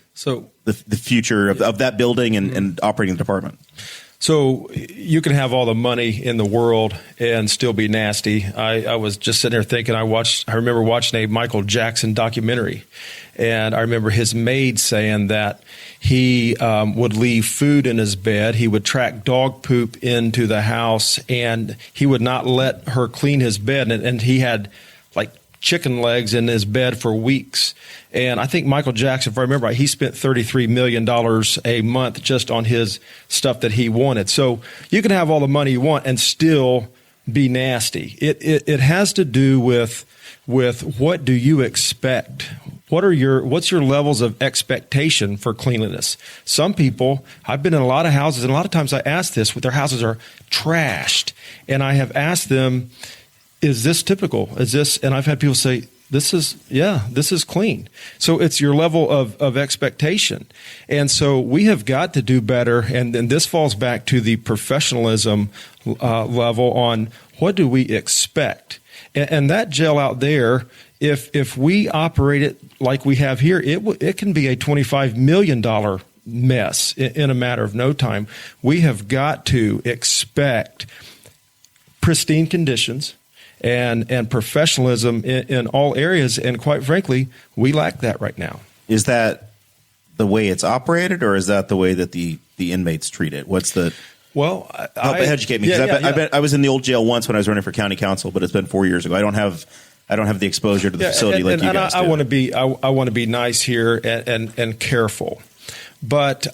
future of that building and operating the department. So you can have all the money in the world and still be nasty. I was just sitting there thinking, I remember watching a Michael Jackson documentary, and I remember his maid saying that he would leave food in his bed. He would track dog poop into the house, and he would not let her clean his bed. And he had like chicken legs in his bed for weeks. And I think Michael Jackson, if I remember right, he spent $33 million a month just on his stuff that he wanted. So you can have all the money you want and still be nasty. It has to do with what do you expect? What's your levels of expectation for cleanliness? Some people, I've been in a lot of houses, and a lot of times I ask this, their houses are trashed. And I have asked them, is this typical? And I've had people say, this is clean. So it's your level of expectation. And so we have got to do better. And then this falls back to the professionalism level on what do we expect? And that jail out there, if we operate it like we have here, it can be a $25 million mess in a matter of no time. We have got to expect pristine conditions and professionalism in all areas. And quite frankly, we lack that right now. Is that the way it's operated, or is that the way that the inmates treat it? What's the... Well, help educate me, because I was in the old jail once when I was running for county council, but it's been 4 years ago. I don't have the exposure to the facility like you guys do. I want to be nice here and careful, but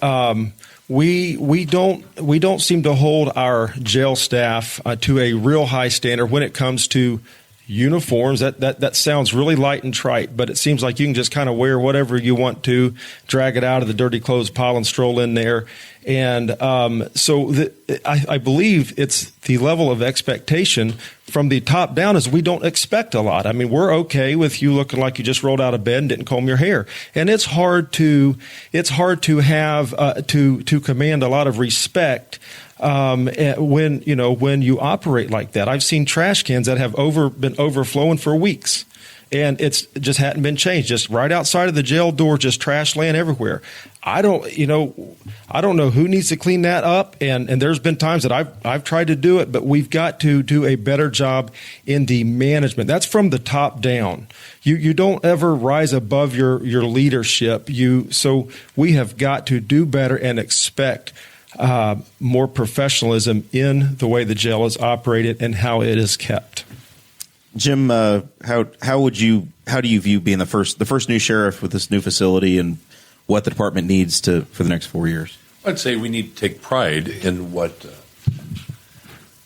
we don't seem to hold our jail staff to a real high standard when it comes to uniforms. That sounds really light and trite, but it seems like you can just kind of wear whatever you want to, drag it out of the dirty clothes pile and stroll in there. And I believe it's the level of expectation from the top down is we don't expect a lot. I mean, we're okay with you looking like you just rolled out of bed and didn't comb your hair. And it's hard to have to command a lot of respect when you operate like that. I've seen trash cans that have been overflowing for weeks, and it's just hadn't been changed. Just right outside of the jail door, just trash laying everywhere. I don't know who needs to clean that up. And there's been times that I've tried to do it, but we've got to do a better job in the management. That's from the top down. You don't ever rise above your leadership. So we have got to do better and expect more professionalism in the way the jail is operated and how it is kept. Jim, how do you view being the first new sheriff with this new facility and what the department needs for the next 4 years? I'd say we need to take pride in what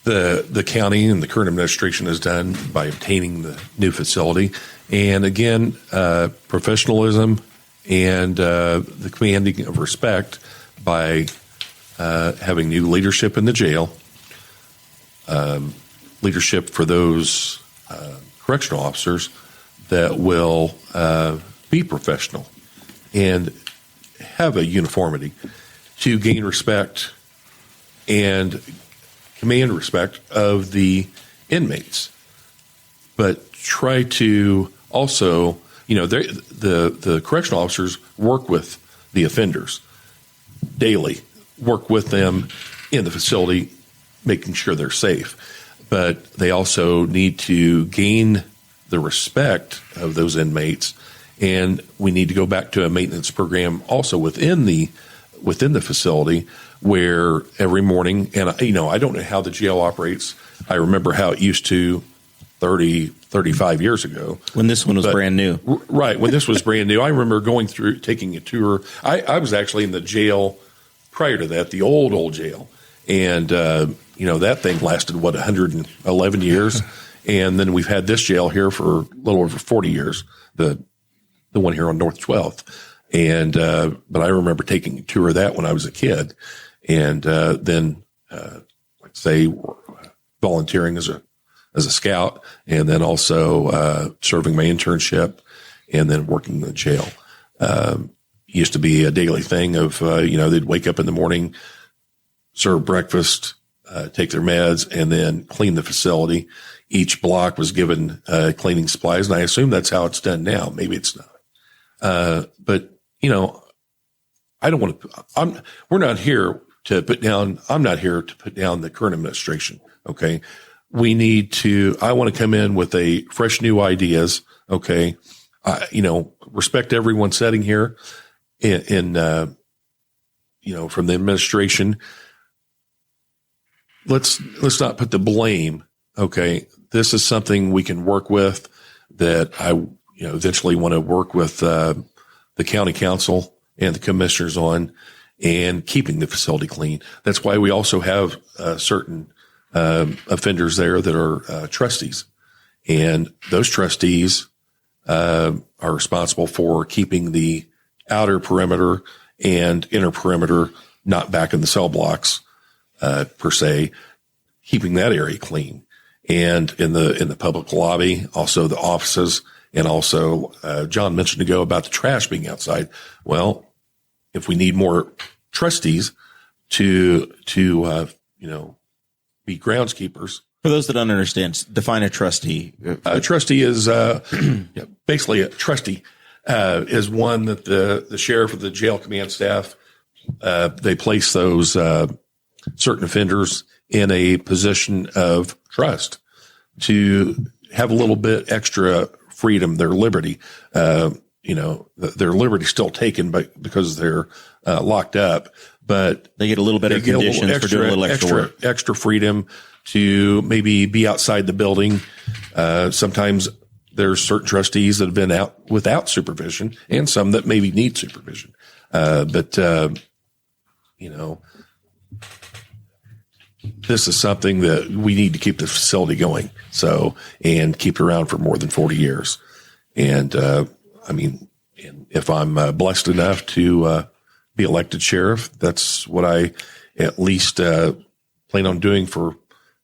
the county and the current administration has done by obtaining the new facility, and again, professionalism and the commanding of respect by having new leadership in the jail, leadership for those correctional officers that will be professional and have a uniformity to gain respect and command respect of the inmates, but try to also, the correctional officers work with the offenders daily, work with them in the facility, making sure they're safe. But they also need to gain the respect of those inmates, and we need to go back to a maintenance program also within the within the facility where every morning, and I don't know how the jail operates. I remember how it used to 35 years ago. When this one was brand new. Right. When this was brand new. I remember taking a tour. I was actually in the jail prior to that, the old jail. And, that thing lasted, 111 years. And then we've had this jail here for a little over 40 years, the one here on North 12th. And, but I remember taking a tour of that when I was a kid. And, then, volunteering as a scout, and then also serving my internship, and then working in the jail. Used to be a daily thing of, they'd wake up in the morning, serve breakfast, take their meds, and then clean the facility. Each block was given cleaning supplies, and I assume that's how it's done now. Maybe it's not. But, I don't want to, we're not here to put down, I'm not here to put down the current administration. Okay. I want to come in with a fresh new ideas. Okay. Respect everyone sitting here in from the administration. Let's not put the blame. Okay. This is something we can work with, that I, eventually want to work with, the county council and the commissioners on, and keeping the facility clean. That's why we also have certain offenders there that are trustees, and those trustees are responsible for keeping the outer perimeter and inner perimeter, not back in the cell blocks per se, keeping that area clean, and in the public lobby, also the offices, and also John mentioned ago about the trash being outside. Well, if we need more trustees to be groundskeepers. For those that don't understand, define a trustee. A trustee is basically a trustee is one that the sheriff or the jail command staff they place those certain offenders in a position of trust to have a little bit extra freedom, their liberty. Their liberty still taken because they're locked up, but they get a little better conditions for doing a little extra work. Extra freedom to maybe be outside the building. Sometimes there's certain trustees that have been out without supervision, and some that maybe need supervision. This is something that we need to keep the facility going. And keep it around for more than 40 years. And, if I'm blessed enough to be elected sheriff, that's what I at least plan on doing for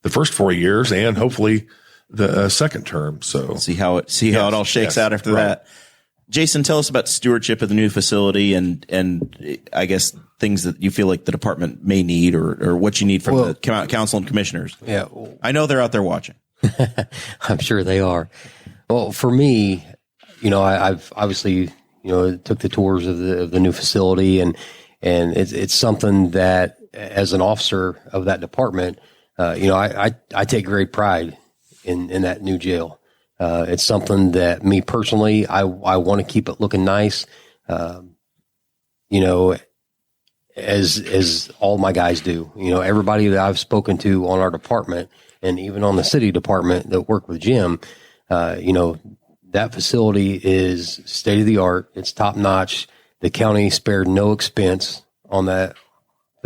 the first 4 years, and hopefully the second term. So see how it all shakes out after that. Jason, tell us about stewardship of the new facility, and I guess things that you feel like the department may need, or what you need from the council and commissioners. Yeah, I know they're out there watching. I'm sure they are. Well, for me, I've obviously, took the tours of the new facility, and it's something that, as an officer of that department, I take great pride in that new jail. It's something that me personally, I want to keep it looking nice. As all my guys do, everybody that I've spoken to on our department, and even on the city department that work with Jim, that facility is state of the art. It's top notch. The county spared no expense on that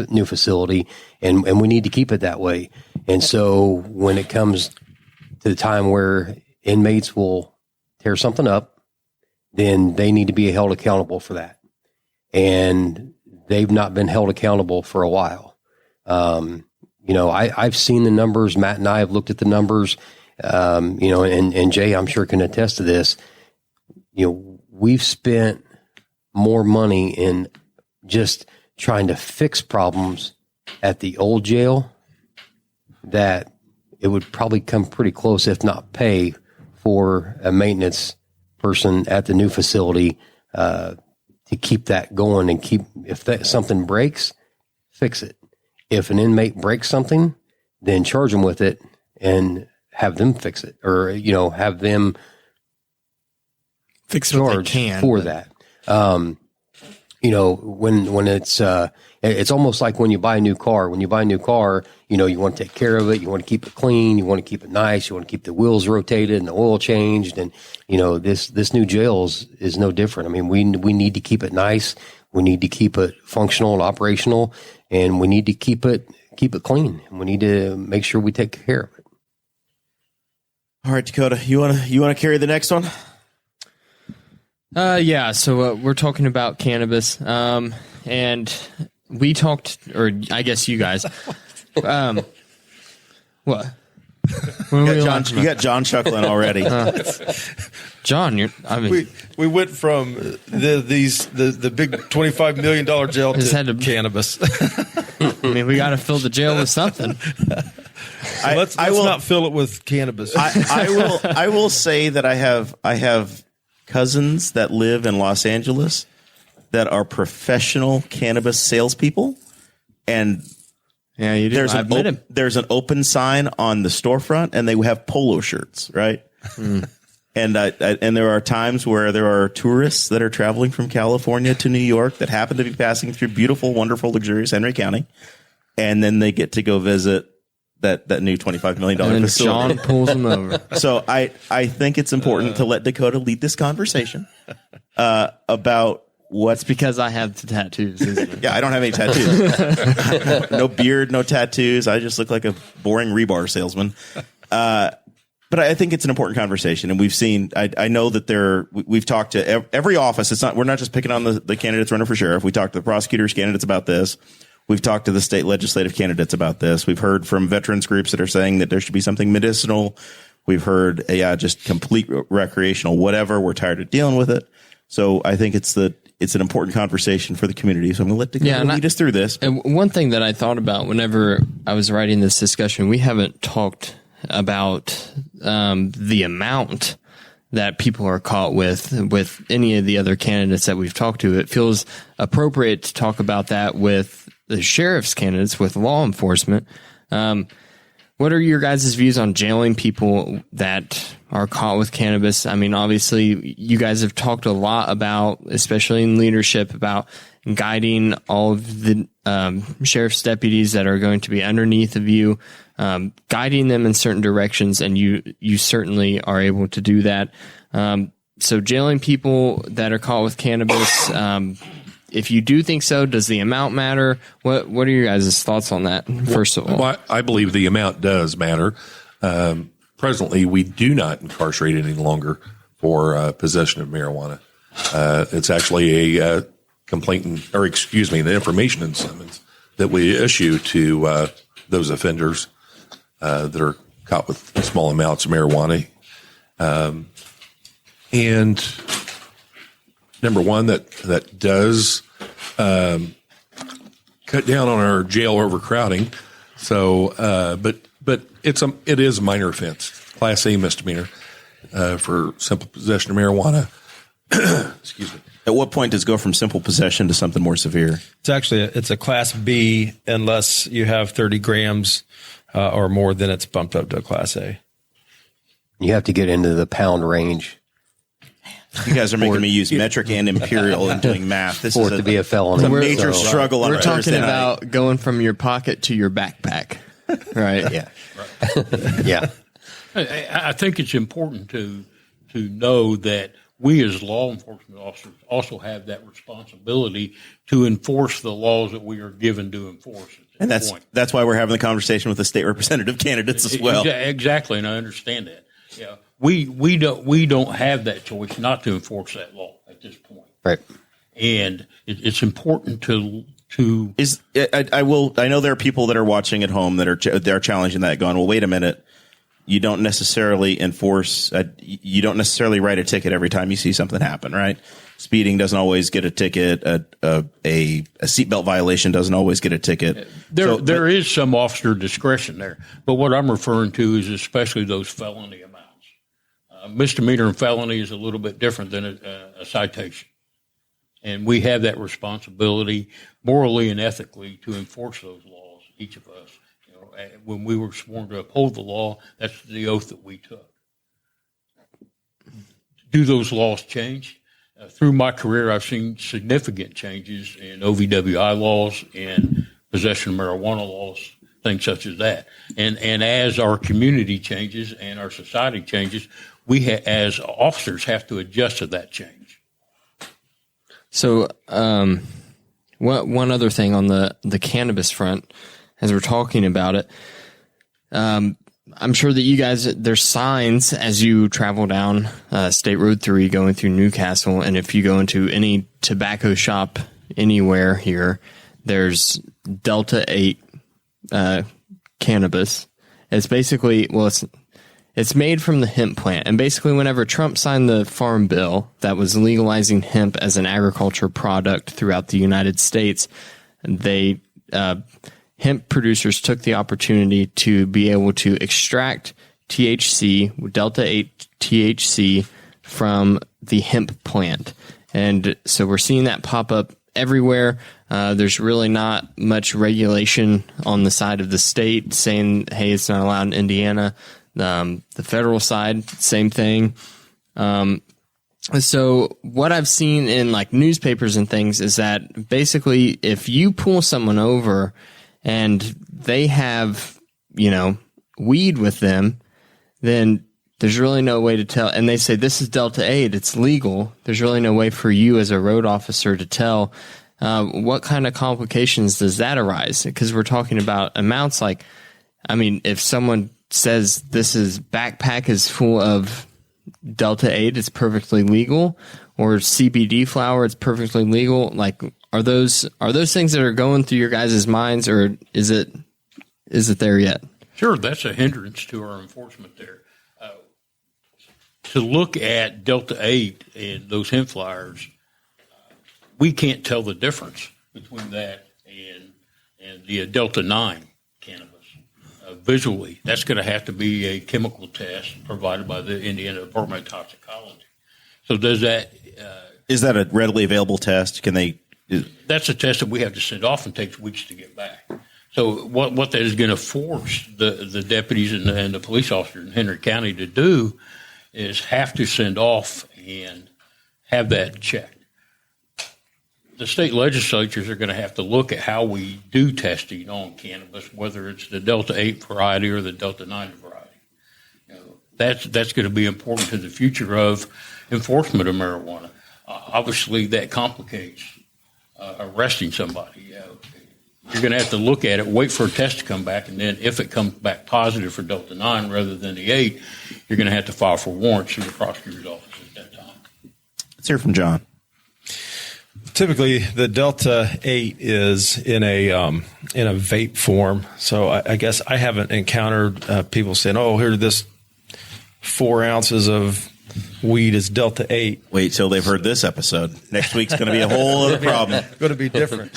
new facility, and we need to keep it that way. And so when it comes to the time where inmates will tear something up, then they need to be held accountable for that. And they've not been held accountable for a while. I've seen the numbers. Matt and I have looked at the numbers. And Jay, I'm sure, can attest to this. We've spent more money in just trying to fix problems at the old jail that it would probably come pretty close, if not pay, for a maintenance person at the new facility to keep that going, and if something breaks, fix it. If an inmate breaks something, then charge them with it and have them fix it, or have them fix charge for that. when it's almost like when you buy a new car. When you buy a new car, you want to take care of it. You want to keep it clean. You want to keep it nice. You want to keep the wheels rotated and the oil changed. And, this new jail is no different. I mean, we need to keep it nice. We need to keep it functional and operational, and we need to keep it clean. And we need to make sure we take care of it. All right, Dakota, you want to carry the next one? Yeah. So we're talking about cannabis, and we talked, or I guess you guys. What? You got John chuckling already. John, we went from the big $25 million jail to cannabis. I mean, we got to fill the jail with something. Let's not fill it with cannabis. I will say that I have cousins that live in Los Angeles that are professional cannabis salespeople, and yeah, you do. There's an open sign on the storefront, and they have polo shirts, right? And there are times where there are tourists that are traveling from California to New York that happen to be passing through beautiful, wonderful, luxurious Henry County, and then they get to go visit that new $25 million facility. John pulls them over. So I think it's important to let Dakota lead this conversation about what's because I have the tattoos, isn't it? Yeah, I don't have any tattoos. No beard, no tattoos. I just look like a boring rebar salesman. But I think it's an important conversation, and we've seen. I know that we've talked to every office. We're not just picking on the candidates running for sheriff. We talked to the prosecutors candidates about this. We've talked to the state legislative candidates about this. We've heard from veterans groups that are saying that there should be something medicinal. We've heard, just complete recreational, whatever. We're tired of dealing with it. So I think it's an important conversation for the community. So I'm going to let Dakota lead us through this. And one thing that I thought about whenever I was writing this discussion, we haven't talked about the amount that people are caught with any of the other candidates that we've talked to. It feels appropriate to talk about that with the sheriff's candidates, with law enforcement. What are your guys' views on jailing people that are caught with cannabis? I mean, obviously, you guys have talked a lot about, especially in leadership, about guiding all of the sheriff's deputies that are going to be underneath of you, guiding them in certain directions, and you certainly are able to do that. So jailing people that are caught with cannabis, if you do think so, does the amount matter? What are your guys' thoughts on that, first of all? Well, I believe the amount does matter. Presently, we do not incarcerate any longer for possession of marijuana. It's actually a an information and summons that we issue to those offenders that are caught with small amounts of marijuana. And number one, that does cut down on our jail overcrowding. So, but it is a minor offense, Class A misdemeanor for simple possession of marijuana. Excuse me. At what point does it go from simple possession to something more severe? It's a Class B unless you have 30 grams or more. Then it's bumped up to a Class A. You have to get into the pound range. You guys are making me use metric and imperial and doing math. This is to be a felony. It's a major struggle. We're talking about going from your pocket to your backpack, right? Yeah, right. Yeah. I think it's important to know that we as law enforcement officers also have that responsibility to enforce the laws that we are given to enforce. And that's why we're having the conversation with the state representative candidates as well. Exactly, and I understand that. Yeah, we don't have that choice not to enforce that law at this point. Right. And it's important to. I know there are people that are watching at home that are challenging that, going, well, wait a minute. You don't necessarily enforce. You don't necessarily write a ticket every time you see something happen, right? Speeding doesn't always get a ticket. A seatbelt violation doesn't always get a ticket. There is some officer discretion there, but what I'm referring to is especially those felony amounts. Misdemeanor and felony is a little bit different than a citation, and we have that responsibility morally and ethically to enforce those laws. Each of us. When we were sworn to uphold the law, that's the oath that we took. Do those laws change? through my career, I've seen significant changes in OVWI laws and possession of marijuana laws, things such as that. And as our community changes and our society changes, we as officers have to adjust to that change. So, one other thing on the cannabis front, as we're talking about it, I'm sure that you guys, there's signs as you travel down State Road 3 going through Newcastle, and if you go into any tobacco shop anywhere here, there's Delta 8 cannabis. It's basically, it's made from the hemp plant. And basically whenever Trump signed the Farm Bill that was legalizing hemp as an agriculture product throughout the United States, they hemp producers took the opportunity to be able to extract THC, Delta 8 THC, from the hemp plant. And so we're seeing that pop up everywhere. There's really not much regulation on the side of the state saying, hey, it's not allowed in Indiana. The federal side, same thing. So what I've seen in like newspapers and things is that basically if you pull someone over and they have, weed with them, then there's really no way to tell. And they say, this is Delta 8, it's legal. There's really no way for you as a road officer to tell. What kind of complications does that arise? Because we're talking about amounts like, if someone says this backpack is full of Delta 8, it's perfectly legal, or CBD flower, it's perfectly legal. Like, are those things that are going through your guys' minds, or is it there yet? Sure, that's a hindrance to our enforcement there. To look at Delta 8 and those hemp flowers, we can't tell the difference between that and the Delta 9 cannabis. Visually, that's going to have to be a chemical test provided by the Indiana Department of Toxicology. So does that... is that a readily available test? That's a test that we have to send off and takes weeks to get back. So what that is going to force the deputies and the police officers in Henry County to do is have to send off and have that checked. The state legislatures are going to have to look at how we do testing on cannabis, whether it's the Delta 8 variety or the Delta 9 variety. That's going to be important to the future of enforcement of marijuana. Obviously, that complicates arresting somebody. You're going to have to look at it, wait for a test to come back, and then if it comes back positive for Delta 9 rather than the 8, you're going to have to file for warrants through the prosecutor's office at that time. Let's hear from John. Typically, the Delta 8 is in a vape form. So I guess I haven't encountered people saying, "Oh, here, this 4 ounces of weed is Delta 8." Wait till they've heard this episode. Next week's going to be a whole other problem. Going to be different.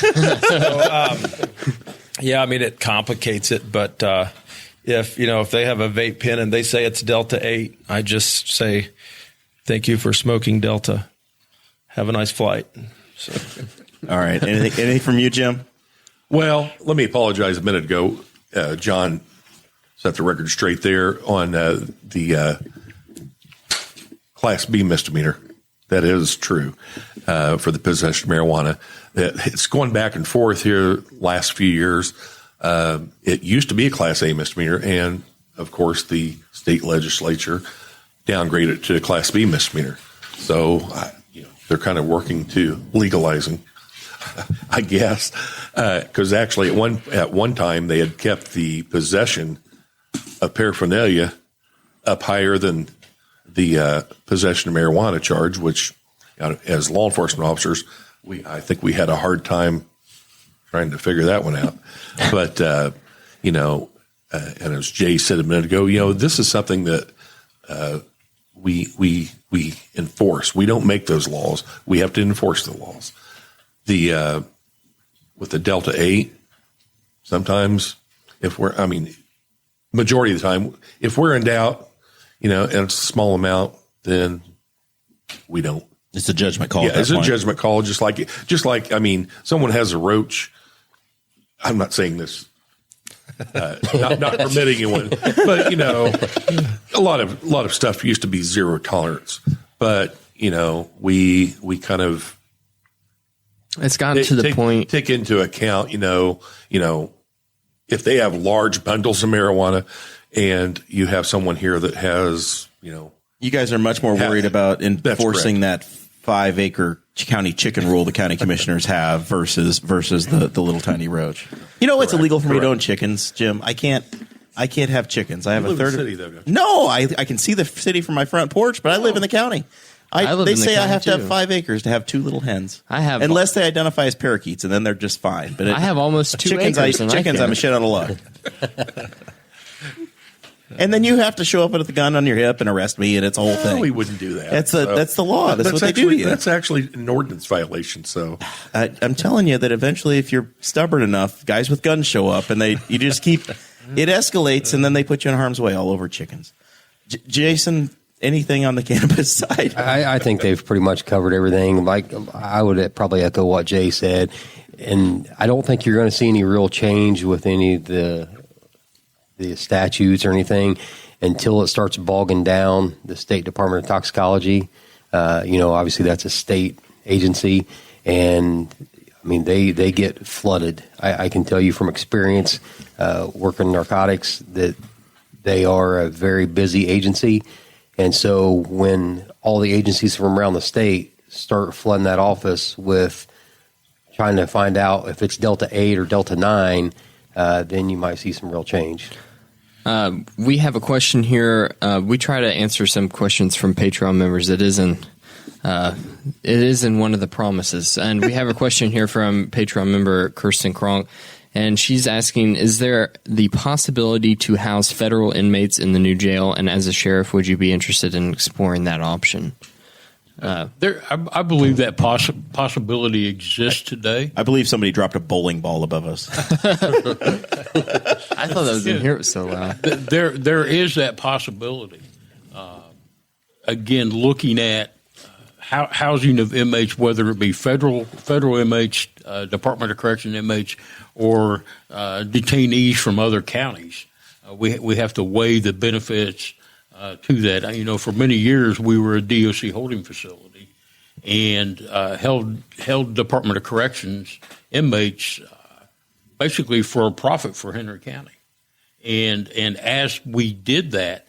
It complicates it. But if they have a vape pen and they say it's Delta 8, I just say, "Thank you for smoking Delta. Have a nice flight." So. All right. Anything from you, Jim? Well, let me apologize. A minute ago, John set the record straight there on the Class B misdemeanor. That is true for the possession of marijuana. It's going back and forth here last few years. It used to be a Class A misdemeanor, and, of course, the state legislature downgraded it to a Class B misdemeanor. So, they're kind of working to legalizing, I guess, because actually at one time they had kept the possession of paraphernalia up higher than the possession of marijuana charge, which, as law enforcement officers, I think we had a hard time trying to figure that one out. But and as Jay said a minute ago, this is something that we enforce. We don't make those laws. We have to enforce the laws. With the Delta 8, sometimes majority of the time, if we're in doubt, and it's a small amount, then we don't. It's a judgment call. Yeah, it's a judgment call. Just like someone has a roach. I'm not saying this. Not permitting anyone, but a lot of stuff used to be zero tolerance. But we kind of It's gotten to the point. Take into account, if they have large bundles of marijuana and you have someone here that has, you guys are much more worried about enforcing that 5-acre county chicken rule the county commissioners have versus the little tiny roach. It's illegal for me to own chickens, Jim. I can't have chickens. I have live a third. in the city, though, don't you? No, I can see the city from my front porch, but I live in the county. They say I have to have 5 acres to have 2 little hens. I have, unless they identify as parakeets, and then they're just fine. But I have almost 2 chickens. acres. Chickens, I'm a shit out of luck. And then you have to show up with a gun on your hip and arrest me, and it's a whole thing. We wouldn't do that. That's the law. That's what they do to you. That's actually an ordinance violation. So I'm telling you that eventually, if you're stubborn enough, guys with guns show up, and you just keep it escalates, and then they put you in harm's way all over chickens. Jason, anything on the cannabis side? I think they've pretty much covered everything. Like, I would probably echo what Jay said, and I don't think you're going to see any real change with any of the statutes or anything until it starts bogging down the State Department of Toxicology. Obviously that's a state agency, and I mean they get flooded. I can tell you from experience working narcotics that they are a very busy agency, and so when all the agencies from around the state start flooding that office with trying to find out if it's Delta 8 or Delta 9, then you might see some real change. We have a question here. We try to answer some questions from Patreon members. It is in one of the promises. And we have a question here from Patreon member Kirsten Kronk. And she's asking, is there the possibility to house federal inmates in the new jail? And as a sheriff, would you be interested in exploring that option? I believe that possibility exists today. I believe somebody dropped a bowling ball above us. I thought that was in here. It was so loud. There is that possibility. Again, looking at housing of inmates, whether it be federal inmates, Department of Correction inmates, or detainees from other counties, we have to weigh the benefits to that. For many years we were a DOC holding facility and held Department of Corrections inmates basically for a profit for Henry County. And as we did that,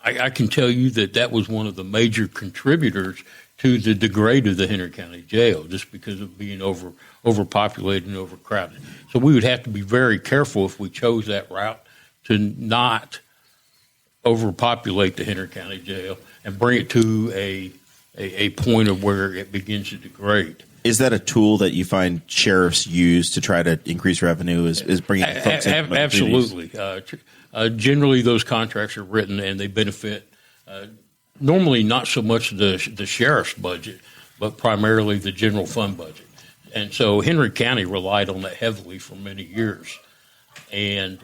I can tell you that was one of the major contributors to the degrade of the Henry County Jail, just because of being overpopulated and overcrowded. So we would have to be very careful if we chose that route to not overpopulate the Henry County Jail and bring it to a point of where it begins to degrade. Is that a tool that you find sheriffs use to try to increase revenue? Is bringing folks in? Absolutely. Generally, those contracts are written and they benefit normally not so much the sheriff's budget, but primarily the general fund budget. And so Henry County relied on that heavily for many years. And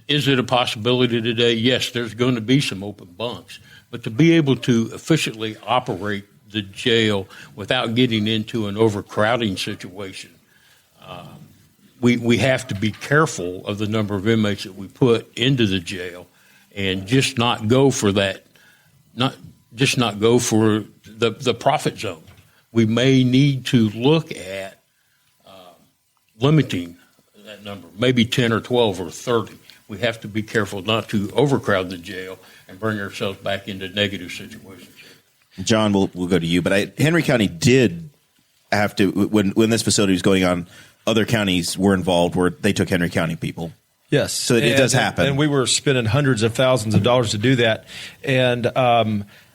is it a possibility today? Yes, there's going to be some open bunks. But to be able to efficiently operate the jail without getting into an overcrowding situation, we have to be careful of the number of inmates that we put into the jail and just not go for that, not go for the profit zone. We may need to look at limiting that number, maybe 10 or 12 or 30. We have to be careful not to overcrowd the jail and bring ourselves back into negative situations. John, we'll go to you. But Henry County did have to, when this facility was going on, other counties were involved where they took Henry County people. Yes. So it does happen. And we were spending hundreds of thousands of dollars to do that. And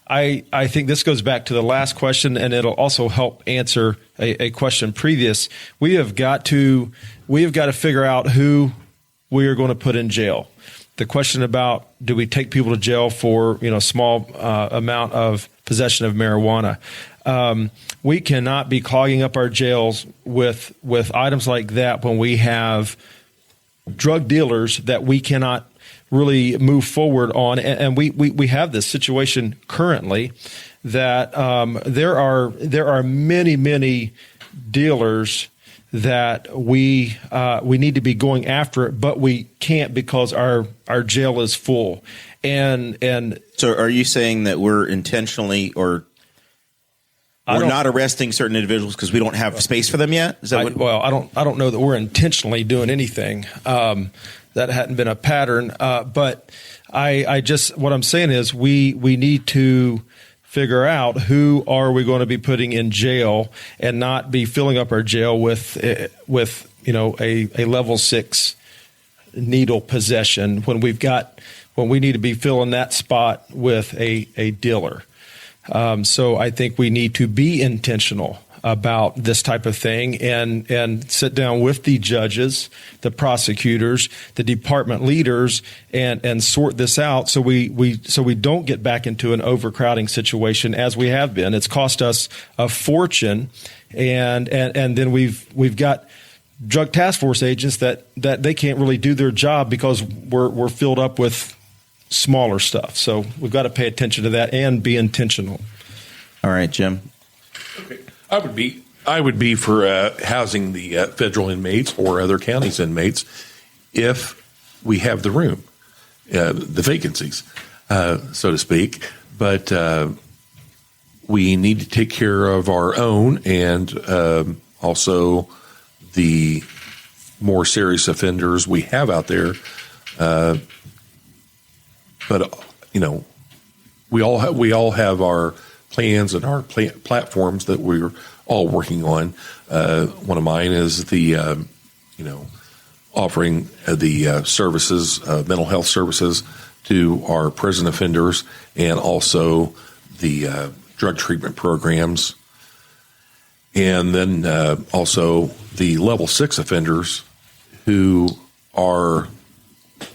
I think this goes back to the last question, and it'll also help answer a question previous. We have got to figure out who we are going to put in jail. The question about do we take people to jail for small amount of possession of marijuana? We cannot be clogging up our jails with items like that when we have drug dealers that we cannot really move forward on. And we have this situation currently that there are many dealers that we need to be going after it, but we can't because our jail is full. And So are you saying that we're intentionally or we're not arresting certain individuals because we don't have space for them yet? Is that I don't know that we're intentionally doing anything. That hadn't been a pattern. But I just, what I'm saying is we need to figure out who are we going to be putting in jail and not be filling up our jail with a level 6 needle possession when we need to be filling that spot with a dealer. So I think we need to be intentional about this type of thing and sit down with the judges, the prosecutors, the department leaders, and sort this out so we don't get back into an overcrowding situation as we have been. It's cost us a fortune, and then we've got drug task force agents that they can't really do their job because we're filled up with smaller stuff. So we've got to pay attention to that and be intentional. All right, Jim. Okay. I would be for housing the federal inmates or other counties inmates if we have the room, the vacancies, so to speak. But we need to take care of our own and also the more serious offenders we have out there. But we all have our plans and our platforms that we're all working on. One of mine is the offering the services, mental health services to our prison offenders, and also the drug treatment programs, and then also the level 6 offenders who are,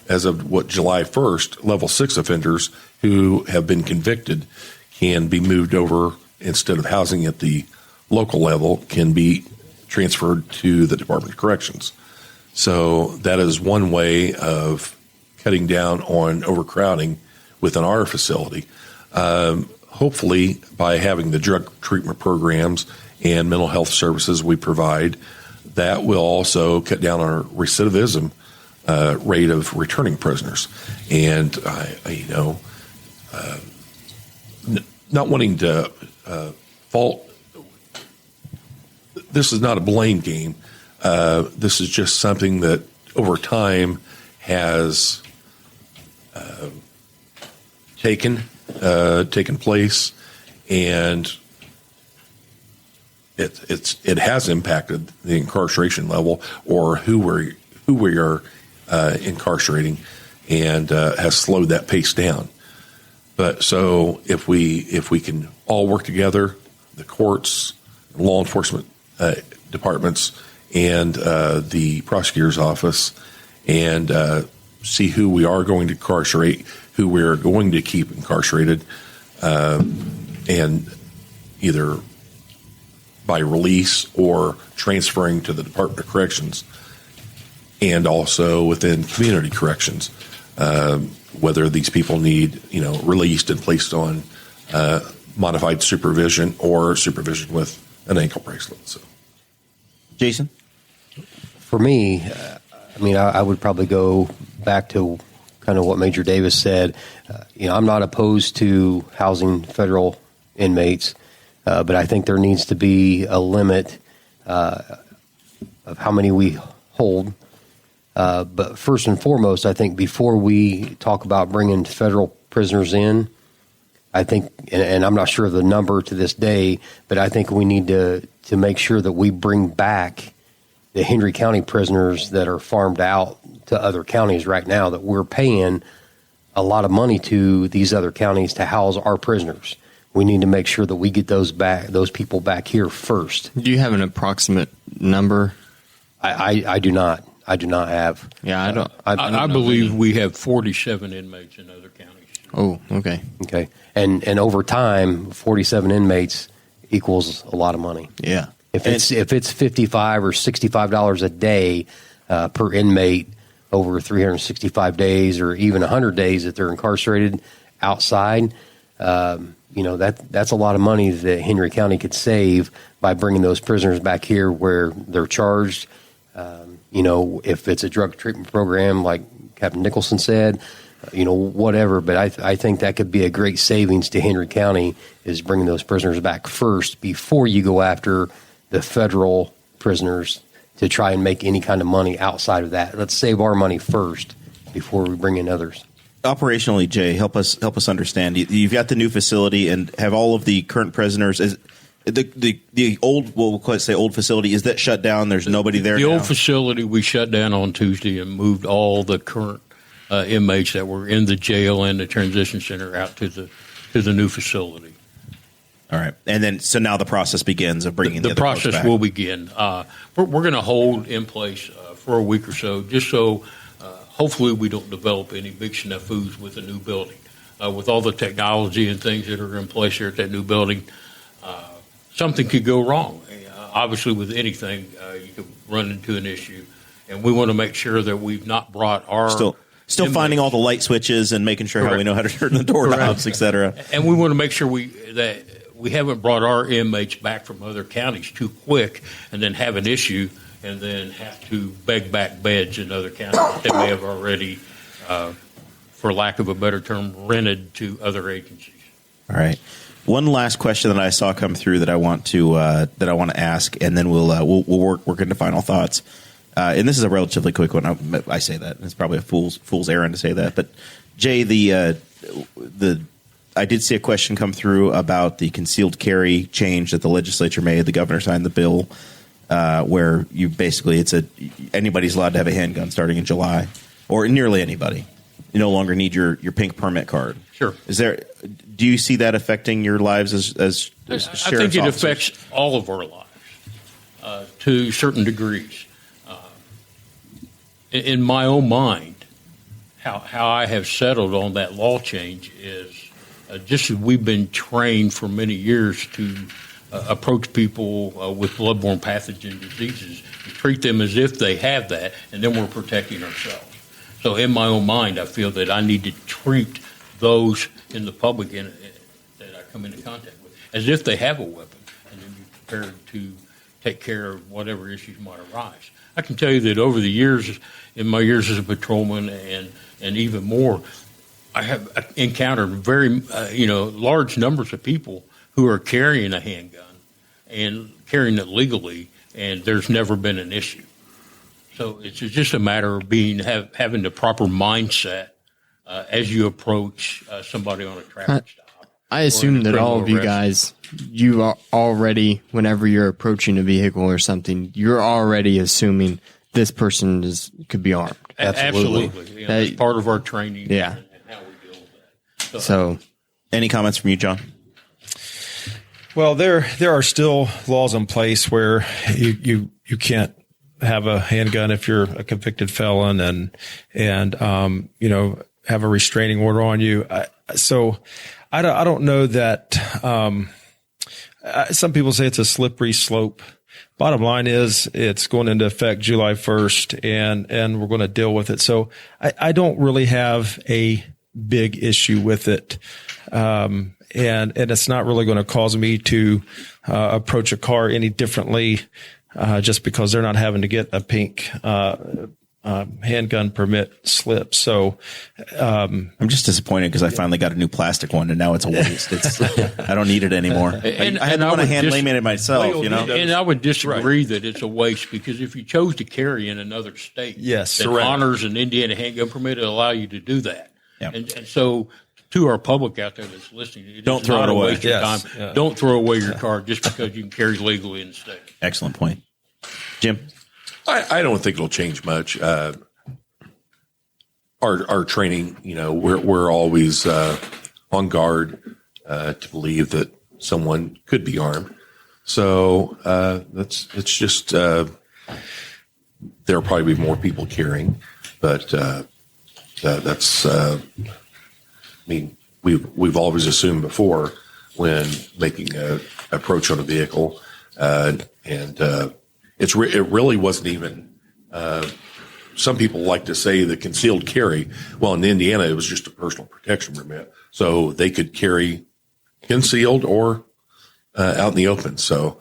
as of July 1st, level 6 offenders who have been convicted can be moved over, instead of housing at the local level, can be transferred to the Department of Corrections. So that is one way of cutting down on overcrowding within our facility. Hopefully, by having the drug treatment programs and mental health services we provide, that will also cut down our recidivism rate of returning prisoners. And not wanting to fault, this is not a blame game. This is just something that over time has taken place, and it has impacted the incarceration level or who we are incarcerating, and has slowed that pace down. But so if we can all work together, the courts, law enforcement departments, and the prosecutor's office, and see who we are going to incarcerate, who we are going to keep incarcerated, and either by release or transferring to the Department of Corrections, and also within community corrections, whether these people need, released and placed on modified supervision or supervision with an ankle bracelet. So, Jason? For me, I would probably go back to kind of what Major Davis said. I'm not opposed to housing federal inmates, but I think there needs to be a limit of how many we hold. But first and foremost, I think before we talk about bringing federal prisoners in, I think, and I'm not sure of the number to this day, but I think we need to make sure that we bring back the Henry County prisoners that are farmed out to other counties right now, that we're paying a lot of money to these other counties to house our prisoners. We need to make sure that we get those people back here first. Do you have an approximate number? I do not. I do not have. Yeah, I don't. I believe we have 47 inmates in other counties. Oh, okay. Okay. And over time, 47 inmates equals a lot of money. Yeah. If it's $55 or $65 a day per inmate over 365 days, or even 100 days that they're incarcerated outside, that's a lot of money that Henry County could save by bringing those prisoners back here where they're charged, If it's a drug treatment program, like Captain Nicholson said, whatever. But I think that could be a great savings to Henry County, is bringing those prisoners back first before you go after the federal prisoners to try and make any kind of money outside of that. Let's save our money first before we bring in others. Operationally, Jay, help us understand. You've got the new facility, and have all of the current prisoners. Is the old, we'll say old facility, is that shut down? There's nobody there. The now? old facility we shut down on Tuesday and moved all the current inmates that were in the jail and the transition center out to the new facility. All right, and then so now the process begins of bringing the other folks process back. will begin. We're going to hold in place for a week or so, just so hopefully we don't develop any big snafus with the new building. With all the technology and things that are in place here at that new building, something could go wrong. Obviously, with anything, you could run into an issue, and we want to make sure that we've not brought our Still finding all the light switches and making sure how we know how to turn the doorknobs, et cetera. And we want to make sure that we haven't brought our inmates back from other counties too quick and then have an issue and then have to beg back beds in other counties that may have already, for lack of a better term, rented to other agencies. All right. One last question that I saw come through that I want to ask, and then we'll work into final thoughts. And this is a relatively quick one. I say that it's probably a fool's errand to say that, but Jay, I did see a question come through about the concealed carry change that the legislature made. The governor signed the bill where you basically anybody's allowed to have a handgun starting in July, or nearly anybody. You no longer need your pink permit card. Sure. Do you see that affecting your lives as sheriff's I think it officers? affects all of our lives to certain degrees. In my own mind, how I have settled on that law change is just as we've been trained for many years to approach people with bloodborne pathogen diseases and treat them as if they have that, and then we're protecting ourselves. So in my own mind, I feel that I need to treat those in the public that I come into contact with as if they have a weapon, and then be prepared to take care of whatever issues might arise. I can tell you that over the years, in my years as a patrolman and even more, I have encountered very large numbers of people who are carrying a handgun and carrying it legally, and there's never been an issue. So it's just a matter of having the proper mindset as you approach somebody on a traffic stop. I assume that all of you guys, you are already, whenever you're approaching a vehicle or something, you're already assuming this person could be armed. Absolutely. That's part of our training. Yeah. And how we deal with that. So, any comments from you, John? Well, there are still laws in place where you can't have a handgun if you're a convicted felon and have a restraining order on you. So I don't know that. Some people say it's a slippery slope. Bottom line is it's going into effect July 1st, and we're going to deal with it. So I don't really have a big issue with it. And it's not really going to cause me to approach a car any differently just because they're not having to get a pink handgun permit slip. So I'm just disappointed because I finally got a new plastic one, and now it's a waste. I don't need it anymore. I had to want to hand laminate it myself, And I would disagree that it's a waste, because if you chose to carry in another state that honors an Indiana handgun permit, it'll allow you to do that. Yeah. And so to our public out there that's listening, don't throw it away. Waste of time. Yeah. Don't throw away your card just because you can carry legally in the state. Excellent point. Jim? I don't think it'll change much. Our training, we're always on guard to believe that someone could be armed. So it's just there'll probably be more people carrying, but that's. We've always assumed before when making an approach on a vehicle, and it really wasn't even. Some people like to say the concealed carry. Well, in Indiana, it was just a personal protection permit, so they could carry concealed or out in the open. So,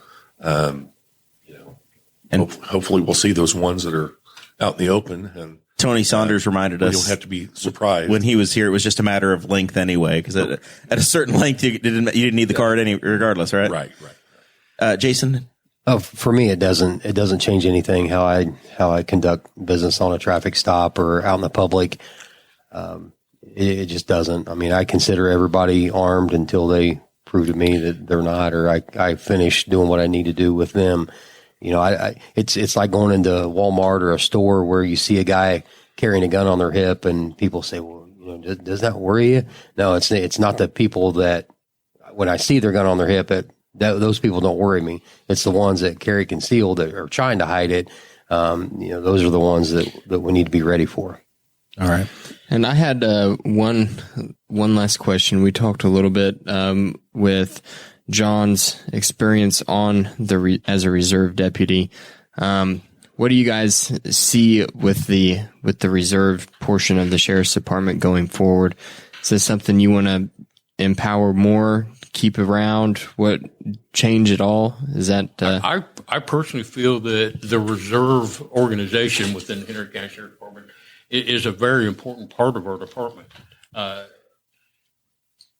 And hopefully we'll see those ones that are out in the open, and Tony Saunders reminded we us don't have to be surprised when he was here. It was just a matter of length anyway, because at a certain length you didn't need the card regardless, right? Right. Jason. For me, it doesn't change anything how I conduct business on a traffic stop or out in the public. It just doesn't. I mean, I consider everybody armed until they prove to me that they're not, or I finish doing what I need to do with them. You know, it's like going into Walmart or a store where you see a guy carrying a gun on their hip and people say, well, you know, does that worry you? No, it's not the people that when I see their gun on their hip, those people don't worry me. It's the ones that carry concealed that are trying to hide it. You know, those are the ones that we need to be ready for. All right. And I had one last question. We talked a little bit with John's experience on as a reserve deputy. What do you guys see with the reserve portion of the sheriff's department going forward? Is this something you want to empower more, keep around? What change at all? Is that I personally feel that the reserve organization within the Henry County Sheriff's Department is a very important part of our department.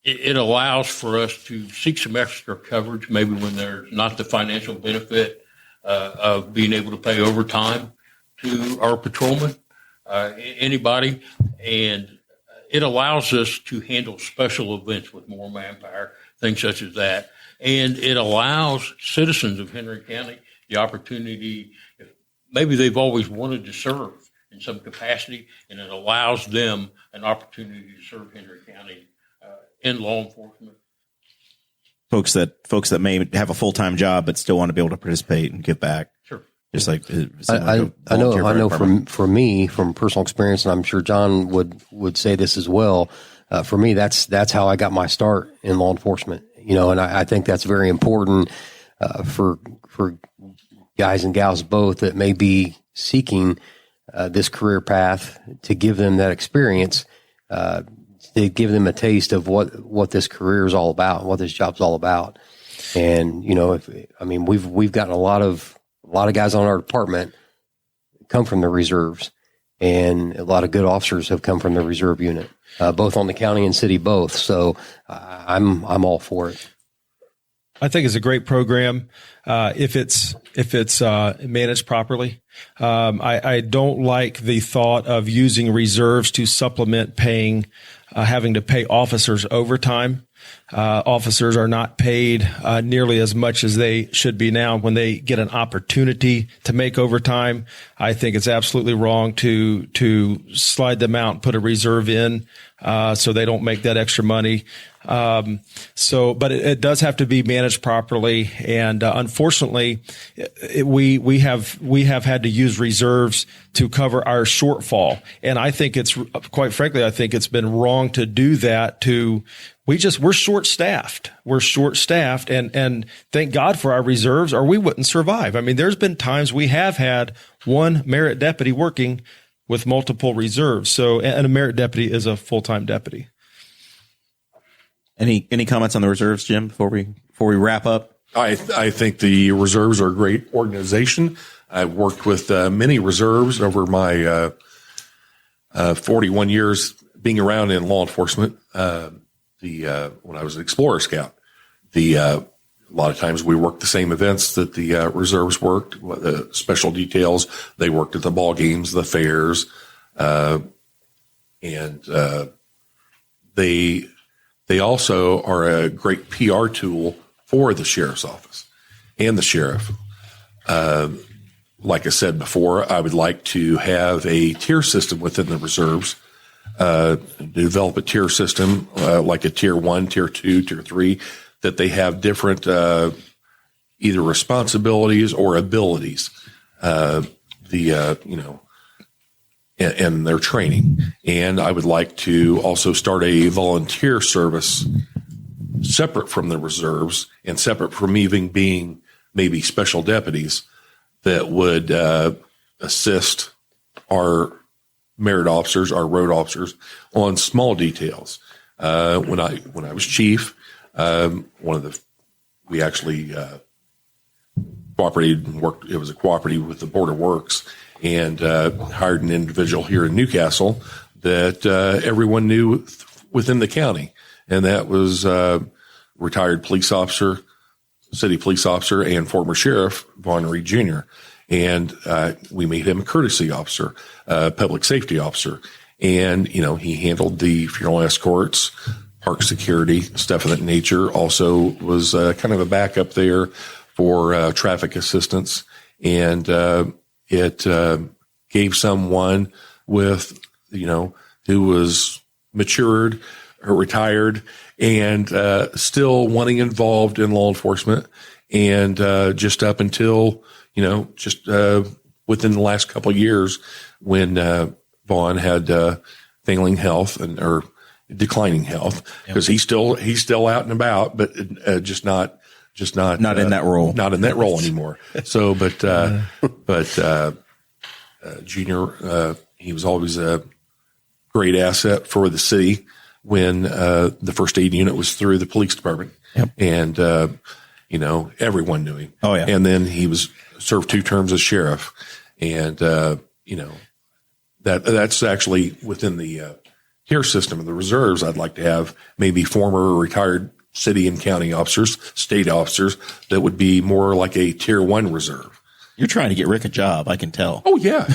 It allows for us to seek some extra coverage, maybe when there's not the financial benefit of being able to pay overtime to our patrolmen, anybody, and it allows us to handle special events with more manpower, things such as that, and it allows citizens of Henry County the opportunity, maybe they've always wanted to serve in some capacity, and it allows them an opportunity to serve Henry County in law enforcement. Folks that may have a full-time job but still want to be able to participate and give back. Sure. Just like I know from me, from personal experience, and I'm sure John would say this as well. For me, that's how I got my start in law enforcement. You know, and I think that's very important for guys and gals both that may be seeking this career path, to give them that experience, to give them a taste of what this career is all about, what this job's all about. And, you know, we've gotten a lot of guys on our department come from the reserves, and a lot of good officers have come from the reserve unit, both on the county and city, both. So I'm all for it. I think it's a great program if it's managed properly. I don't like the thought of using reserves to supplement having to pay officers overtime. Officers are not paid nearly as much as they should be now. When they get an opportunity to make overtime, I think it's absolutely wrong to slide them out and put a reserve in so they don't make that extra money. But it does have to be managed properly, and unfortunately, we have had to use reserves to cover our shortfall. And I think quite frankly, it's been wrong to do that. We're short-staffed. We're short-staffed, and thank God for our reserves, or we wouldn't survive. I mean, there's been times we have had one merit deputy working with multiple reserves. So, and a merit deputy is a full-time deputy. Any comments on the reserves, Jim, before we wrap up? I think the reserves are a great organization. I've worked with many reserves over my 41 years being around in law enforcement. When I was an Explorer Scout, a lot of times we worked the same events that the reserves worked, the special details. They worked at the ball games, the fairs, and they also are a great PR tool for the sheriff's office and the sheriff. Like I said before, I would like to have a tier system within the reserves. Develop a tier system, like a tier 1, tier 2, tier 3, that they have different, either responsibilities or abilities, and their training. And I would like to also start a volunteer service separate from the reserves and separate from even being maybe special deputies that would, assist our merit officers, our road officers, on small details. When I was chief, we actually worked. It was a cooperative with the Board of Works, and hired an individual here in Newcastle that everyone knew within the county, and that was retired police officer, city police officer, and former sheriff Vaughn Reed Jr. And we made him a courtesy officer, public safety officer, and he handled the funeral escorts, park security, stuff of that nature. Also was kind of a backup there for traffic assistance, and it gave someone with who was matured or retired and still wanting involved in law enforcement, and just up until within the last couple of years when Vaughn had failing health or declining health, because he's still out and about, but just not in that role, not in that role anymore. So, but Junior, he was always a great asset for the city when the first aid unit was through the police department. Yep. And everyone knew him. Oh yeah. And then he served 2 terms as sheriff, and that's actually within the care system of the reserves. I'd like to have maybe former or retired city and county officers, state officers, that would be more like a tier 1 reserve. You're trying to get Rick a job, I can tell. Oh yeah.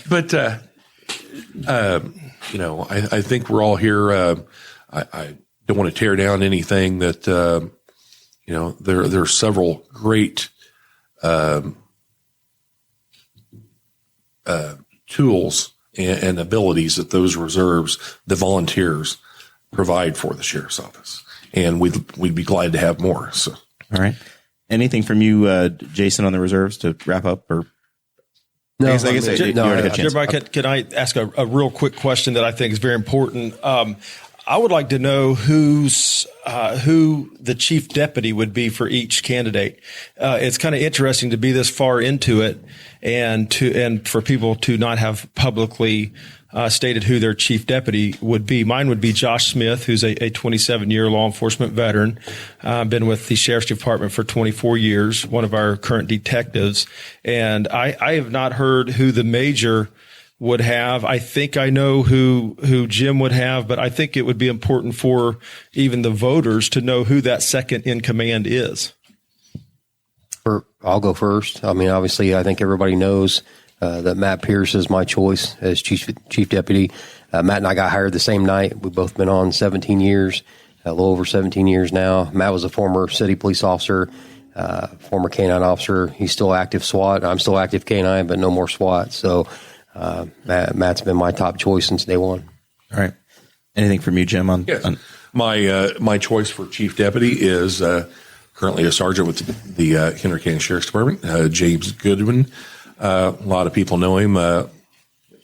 But I think we're all here. I don't want to tear down anything that there are several great tools and abilities that those reserves, the volunteers, provide for the sheriff's office, and we'd be glad to have more. So, all right. Anything from you, Jason, on the reserves to wrap up? Or No, I guess you already had a chance. Jeremiah, can I ask a real quick question that I think is very important? I would like to know who the chief deputy would be for each candidate. It's kind of interesting to be this far into it, and for people to not have publicly stated who their chief deputy would be. Mine would be Josh Smith, who's a 27-year law enforcement veteran, been with the Sheriff's Department for 24 years, one of our current detectives. And I have not heard who the major would have. I think I know who Jim would have, but I think it would be important for even the voters to know who that second in command is. I'll go first. I mean, obviously, I think everybody knows that Matt Pierce is my choice as chief deputy. Matt and I got hired the same night. We've both been on 17 years, a little over 17 years now. Matt was a former city police officer, former canine officer. He's still active SWAT. I'm still active canine, but no more SWAT. So Matt's been my top choice since day one. All right. Anything from you, Jim? Yes. My choice for chief deputy is currently a sergeant with the Henry County Sheriff's Department, James Goodwin. A lot of people know him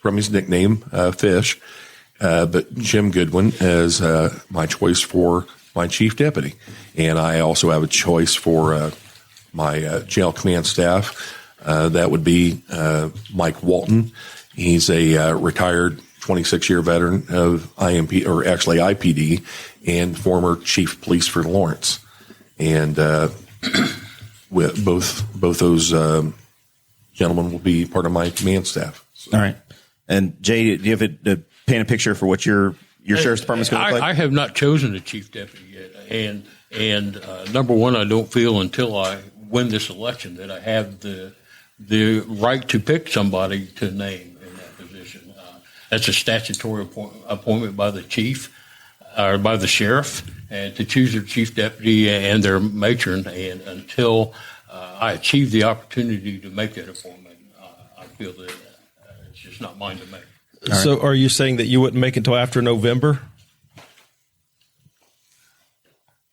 from his nickname, Fish, but Jim Goodwin is my choice for my chief deputy. And I also have a choice for my jail command staff. That would be Mike Walton. He's a retired 26-year veteran of IPD, and former chief of police for Lawrence. And with both those gentlemen will be part of my command staff. So. All right. And Jay, do you have to paint a picture for what your sheriff's department's going to look like? I have not chosen a chief deputy yet, and number one, I don't feel until I win this election that I have the right to pick somebody to name in that position. That's a statutory appointment by the chief or by the sheriff, and to choose their chief deputy and their matron. And until I achieve the opportunity to make that appointment, I feel that it's just not mine to make. Right. So are you saying that you wouldn't make it until after November?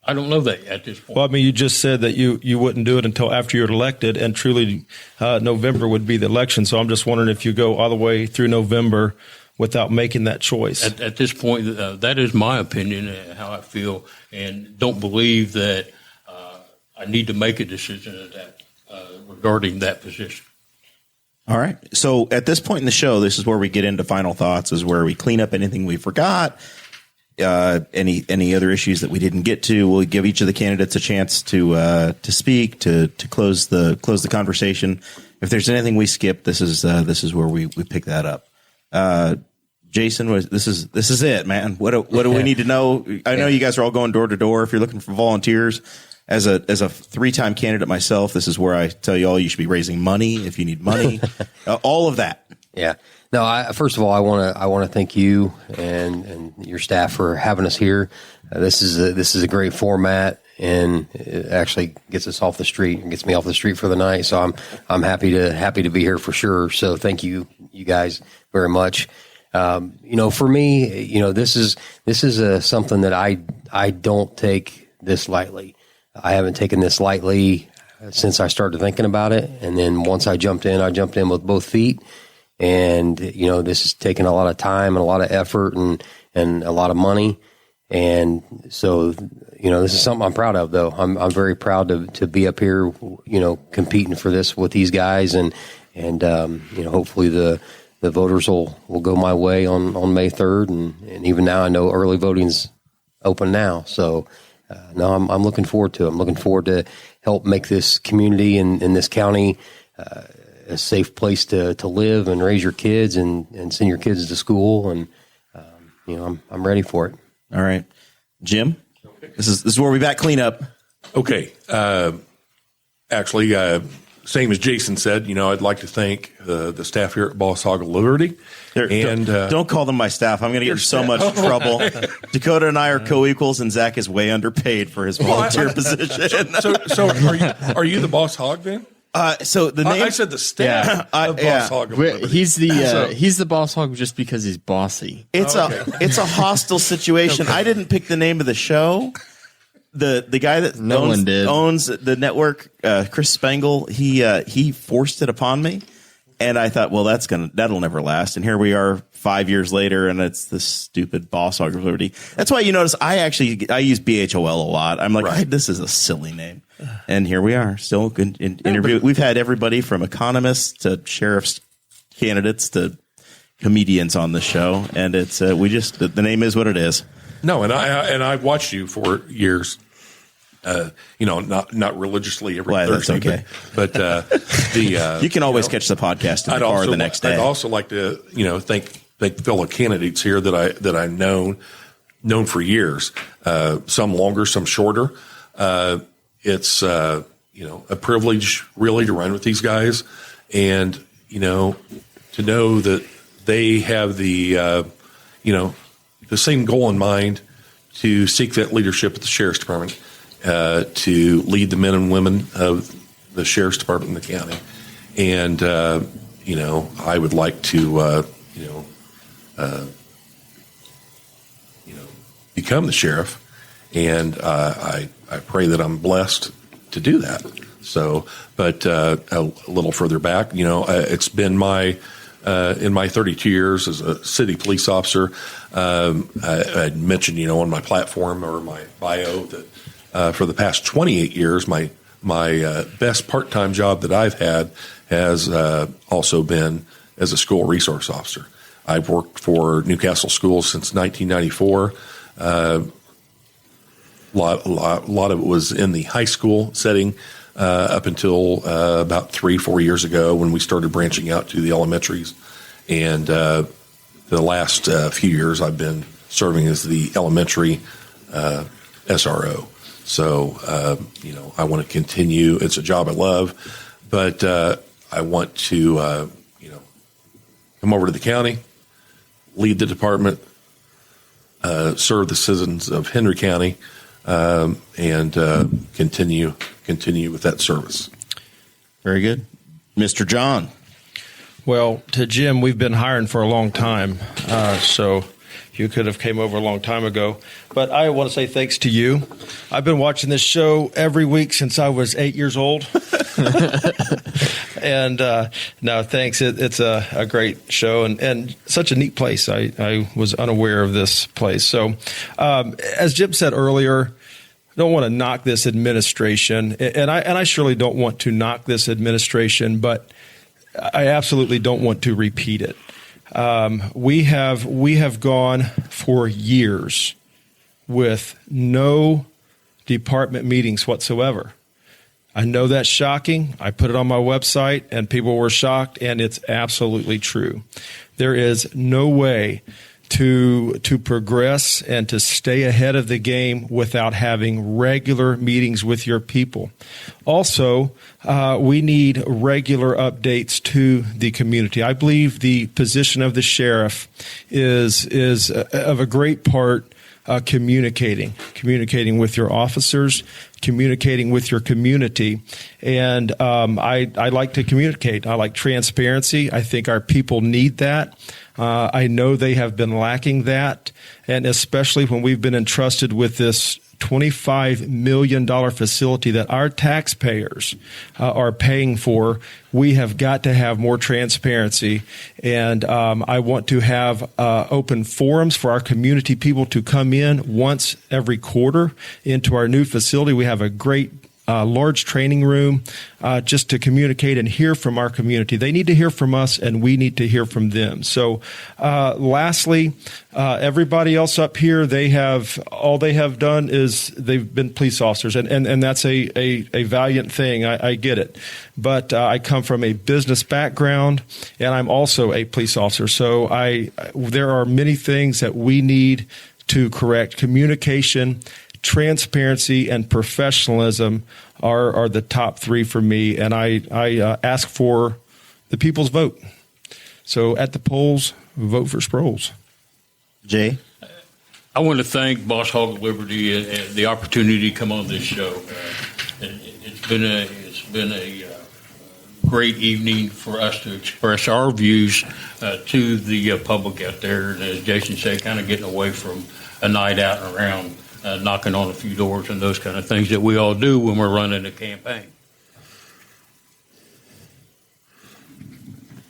I don't know that at this point. Well, I mean, you just said that you wouldn't do it until after you're elected, and truly November would be the election. So I'm just wondering if you go all the way through November without making that choice. At this point, that is my opinion and how I feel, and don't believe that I need to make a decision regarding that position. All right. So at this point in the show, this is where we get into final thoughts, is where we clean up anything we forgot, any other issues that we didn't get to. We'll give each of the candidates a chance to speak, to close the conversation. If there's anything we skip, this is where we pick that up. Jason, this is it, man. What do we need to know? I know you guys are all going door to door. If you're looking for volunteers, as a 3-time candidate myself, this is where I tell you all you should be raising money if you need money. All of that. Yeah. No, first of all, I want to thank you and your staff for having us here. This is a great format, and it actually gets us off the street and gets me off the street for the night. So I'm happy to be here for sure. So thank you guys very much. For me, this is something that I don't take this lightly. I haven't taken this lightly since I started thinking about it. And then once I jumped in with both feet. And, this has taken a lot of time and a lot of effort and a lot of money. And so, this is something I'm proud of, though. I'm very proud to be up here, competing for this with these guys. And hopefully the voters will go my way on May 3rd. And even now I know early voting's open now. So, no, I'm looking forward to it. I'm looking forward to help make this community and this county, a safe place to live and raise your kids and send your kids to school. And, I'm ready for it. All right, Jim, this is where we back cleanup. Okay. Actually, same as Jason said, I'd like to thank the staff here at Boss Hog of Liberty. Don't call them my staff. I'm going to get in so much trouble. Dakota and I are co-equals, and Zach is way underpaid for his volunteer position. So are you the Boss Hog then? So the name, I said the staff of Boss Hog of Liberty. He's the boss hog just because he's bossy. It's a hostile situation. I didn't pick the name of the show. The guy that owns the network, Chris Spangle, he forced it upon me, and I thought, well, that'll never last. And here we are 5 years later, and it's this stupid Boss Hog of Liberty. That's why you notice I use BHOL a lot. I'm like, this is a silly name. And here we are, still good interview. We've had everybody from economists to sheriff's candidates to comedians on the show, and it's the name is what it is. No, and I've watched you for years. Not religiously every Thursday, that's okay. but you can always catch the podcast in the car the next day. I'd also like to thank fellow candidates here that I've known for years. Some longer, some shorter. It's a privilege really to run with these guys, and to know that they have the same goal in mind to seek that leadership at the Sheriff's Department, to lead the men and women of the Sheriff's Department in the county. And, I would like to, become the sheriff. And I pray that I'm blessed to do that. So, but a little further back, it's been in my 32 years as a city police officer, I mentioned, on my platform or my bio that for the past 28 years, my best part-time job that I've had has also been as a school resource officer. I've worked for Newcastle Schools since 1994. A lot of it was in the high school setting up until about 3-4 years ago when we started branching out to the elementaries. And the last few years I've been serving as the elementary SRO. So, I want to continue. It's a job I love, but I want to, come over to the county, lead the department, serve the citizens of Henry County, and continue with that service. Very good. Mr. John. Well, to Jim, we've been hiring for a long time, so you could have came over a long time ago. But I want to say thanks to you. I've been watching this show every week since I was 8 years old. And no, thanks. It's a great show and such a neat place. I was unaware of this place. So as Jim said earlier, I don't want to knock this administration, and I surely don't want to knock this administration, but I absolutely don't want to repeat it. We have gone for years with no department meetings whatsoever. I know that's shocking. I put it on my website and people were shocked, and it's absolutely true. There is no way to progress and to stay ahead of the game without having regular meetings with your people. Also, we need regular updates to the community. I believe the position of the sheriff is of a great part communicating with your officers, communicating with your community. And I like to communicate. I like transparency. I think our people need that. I know they have been lacking that, and especially when we've been entrusted with this $25 million facility that our taxpayers are paying for, we have got to have more transparency. And I want to have open forums for our community people to come in once every quarter into our new facility. We have a great large training room just to communicate and hear from our community. They need to hear from us, and we need to hear from them. So lastly, everybody else up here, all they have done is they've been police officers, and that's a valiant thing. I get it. But I come from a business background, and I'm also a police officer. So there are many things that we need to correct. Communication, transparency, and professionalism are the top three for me, and I ask for the people's vote. So at the polls, vote for Sproles. Jay? I want to thank Boss Hog Liberty and the opportunity to come on this show. It's been a great evening for us to express our views to the public out there, and as Jason said, kind of getting away from a night out and around. Knocking on a few doors and those kind of things that we all do when we're running a campaign.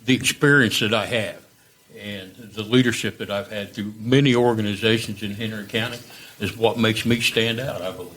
The experience that I have and the leadership that I've had through many organizations in Henry County is what makes me stand out, I believe.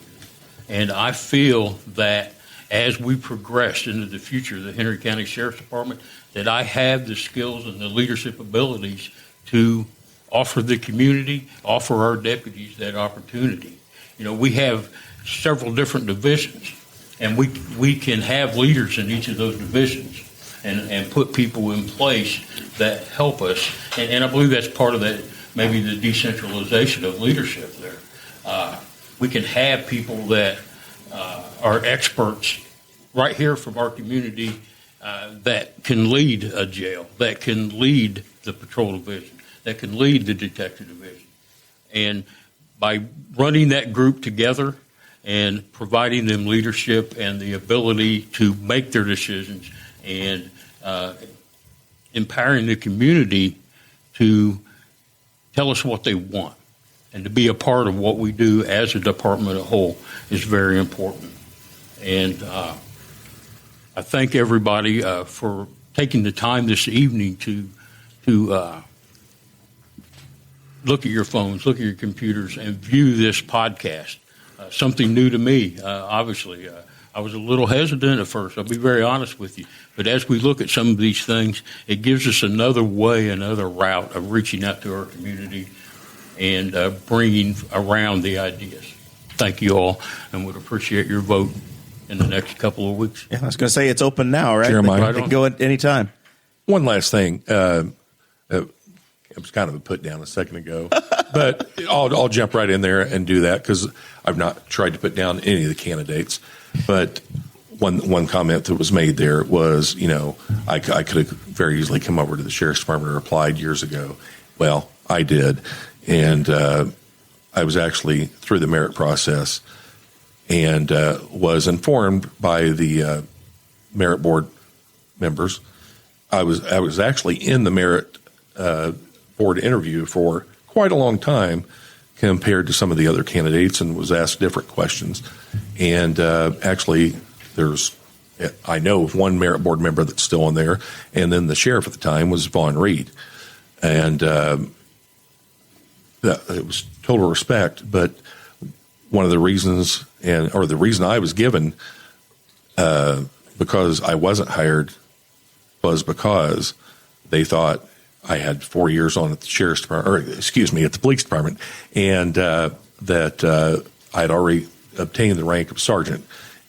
And I feel that as we progress into the future of the Henry County Sheriff's Department, that I have the skills and the leadership abilities to offer the community, offer our deputies that opportunity. You know, we have several different divisions, and we can have leaders in each of those divisions and put people in place that help us. And I believe that's part of that, maybe the decentralization of leadership there. We can have people that are experts right here from our community that can lead a jail, that can lead the patrol division, that can lead the detective division. And by running that group together and providing them leadership and the ability to make their decisions and empowering the community to tell us what they want and to be a part of what we do as a department as a whole is very important. And I thank everybody for taking the time this evening to look at your phones, look at your computers, and view this podcast. Something new to me, obviously. I was a little hesitant at first, I'll be very honest with you. But as we look at some of these things, it gives us another way, another route of reaching out to our community and bringing around the ideas. Thank you all, and would appreciate your vote in the next couple of weeks. Yeah, I was going to say it's open now, right? Jeremiah. They can go at any time. One last thing. It was kind of a put down a second ago, but I'll jump right in there and do that because I've not tried to put down any of the candidates. But one comment that was made there was, you know, I could have very easily come over to the Sheriff's Department and applied years ago. Well, I did, and I was actually through the merit process and was informed by the merit board members. I was actually in the merit board interview for quite a long time compared to some of the other candidates and was asked different questions. And actually, I know of one merit board member that's still on there, and then the sheriff at the time was Vaughn Reed. And it was total respect, but one of the reasons, or the reason I was given because I wasn't hired was because they thought I had 4 years on at the sheriff's department, or excuse me, at the police department, and that I'd already obtained the rank of sergeant,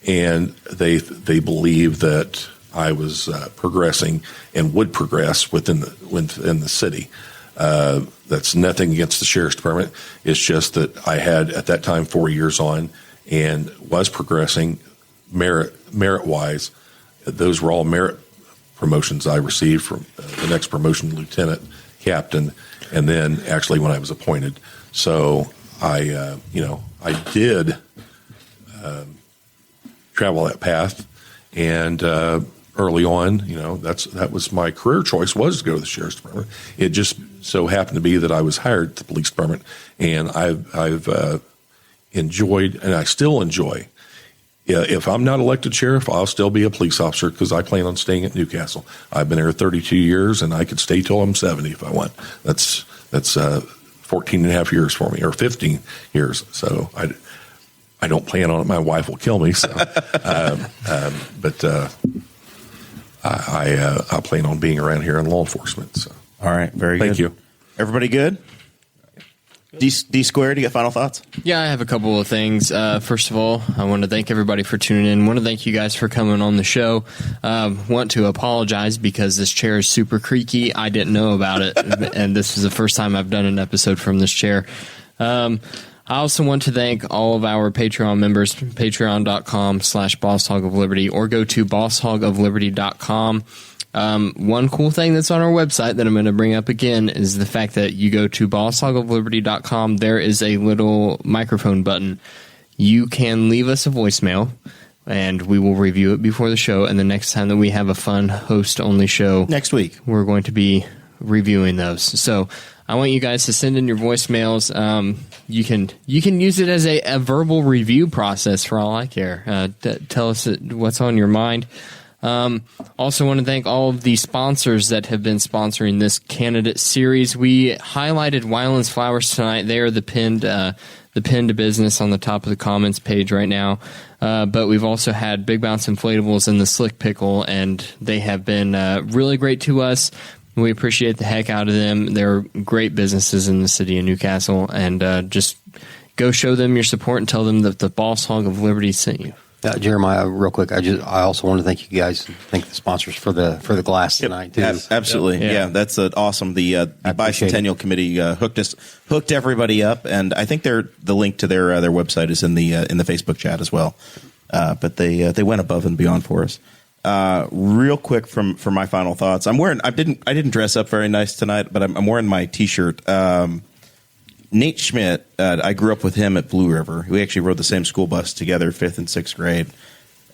and they believed that I was progressing and would progress within the city. That's nothing against the sheriff's department. It's just that I had at that time 4 years on and was progressing merit wise. Those were all merit promotions I received from the next promotion, lieutenant, captain, and then actually when I was appointed. So I did travel that path, and early on, that was my career choice, was to go to the sheriff's department. It just so happened to be that I was hired at the police department, and I've enjoyed, and I still enjoy. If I'm not elected sheriff, I'll still be a police officer because I plan on staying at Newcastle. I've been here 32 years, and I could stay till I'm 70 if I want. That's 14 and a half years for me, or 15 years. So I don't plan on it. My wife will kill me. So, but I plan on being around here in law enforcement. So, all right, very good. Thank you. Everybody good? D Squared, you got final thoughts? Yeah, I have a couple of things. First of all, I want to thank everybody for tuning in. I want to thank you guys for coming on the show. Want to apologize because this chair is super creaky. I didn't know about it, and this is the first time I've done an episode from this chair. I also want to thank all of our Patreon members, patreon.com/BossHogOfLiberty, or go to BossHogOfLiberty.com. One cool thing that's on our website that I'm going to bring up again is the fact that you go to BossHogOfLiberty.com. There is a little microphone button. You can leave us a voicemail, and we will review it before the show. And the next time that we have a fun host-only show next week, we're going to be reviewing those. So I want you guys to send in your voicemails. You can use it as a verbal review process for all I care. Tell us what's on your mind. Also want to thank all of the sponsors that have been sponsoring this candidate series. We highlighted Wyland's Flowers tonight. They are the pinned business on the top of the comments page right now. But we've also had Big Bounce Inflatables and the Slick Pickle, and they have been really great to us. We appreciate the heck out of them. They're great businesses in the city of Newcastle, and just go show them your support and tell them that the Boss Hog of Liberty sent you. Jeremiah, real quick, I also want to thank you guys, thank the sponsors for the glass tonight too. Absolutely, yeah, that's awesome. The Bicentennial Committee hooked everybody up, and I think the link to their website is in the Facebook chat as well. But they went above and beyond for us. Real quick for my final thoughts, I didn't dress up very nice tonight, but I'm wearing my T-shirt. Nate Schmidt, I grew up with him at Blue River. We actually rode the same school bus together, 5th and 6th grade.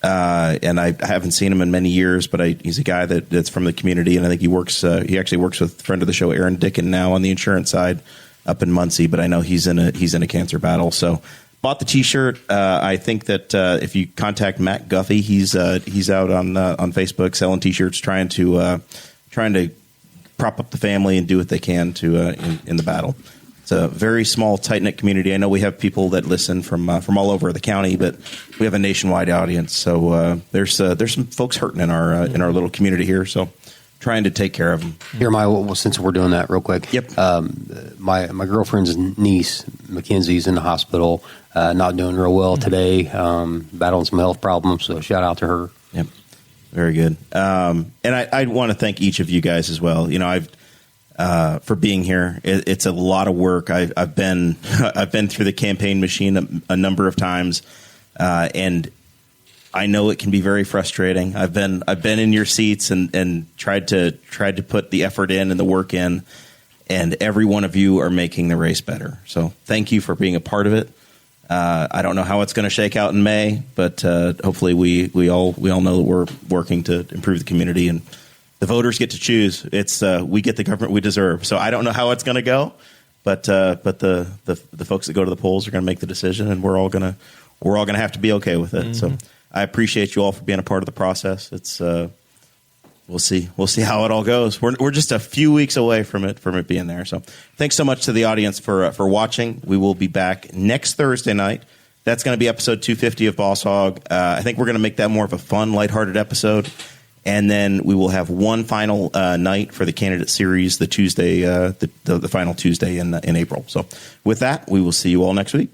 And I haven't seen him in many years, but he's a guy that's from the community, and I think he actually works with a friend of the show, Aaron Dickin, now on the insurance side up in Muncie, but I know he's in a cancer battle. So bought the T-shirt. I think that if you contact Matt Guffey, he's out on Facebook selling T-shirts, trying to prop up the family and do what they can to in the battle. It's a very small, tight-knit community. I know we have people that listen from all over the county, but we have a nationwide audience. So there's some folks hurting in our little community here. So trying to take care of them. Jeremiah, since we're doing that real quick. Yep. My girlfriend's niece, Mackenzie's in the hospital, not doing real well today, battling some health problems. So shout out to her. Yep. Very good. And I want to thank each of you guys as well. For being here. It's a lot of work. I've been through the campaign machine a number of times, and I know it can be very frustrating. I've been in your seats and tried to put the effort in and the work in, and every one of you are making the race better. So thank you for being a part of it. I don't know how it's going to shake out in May, but hopefully we all know that we're working to improve the community, and the voters get to choose. It's we get the government we deserve. So I don't know how it's going to go, but the folks that go to the polls are going to make the decision, and we're all gonna have to be okay with it. Mm-hmm. So I appreciate you all for being a part of the process. It's we'll see how it all goes. We're just a few weeks away from it being there. So thanks so much to the audience for watching. We will be back next Thursday night. That's going to be episode 250 of Boss Hog. I think we're going to make that more of a fun, lighthearted episode. And then we will have one final night for the candidate series, the Tuesday, the final Tuesday in April. So with that, we will see you all next week.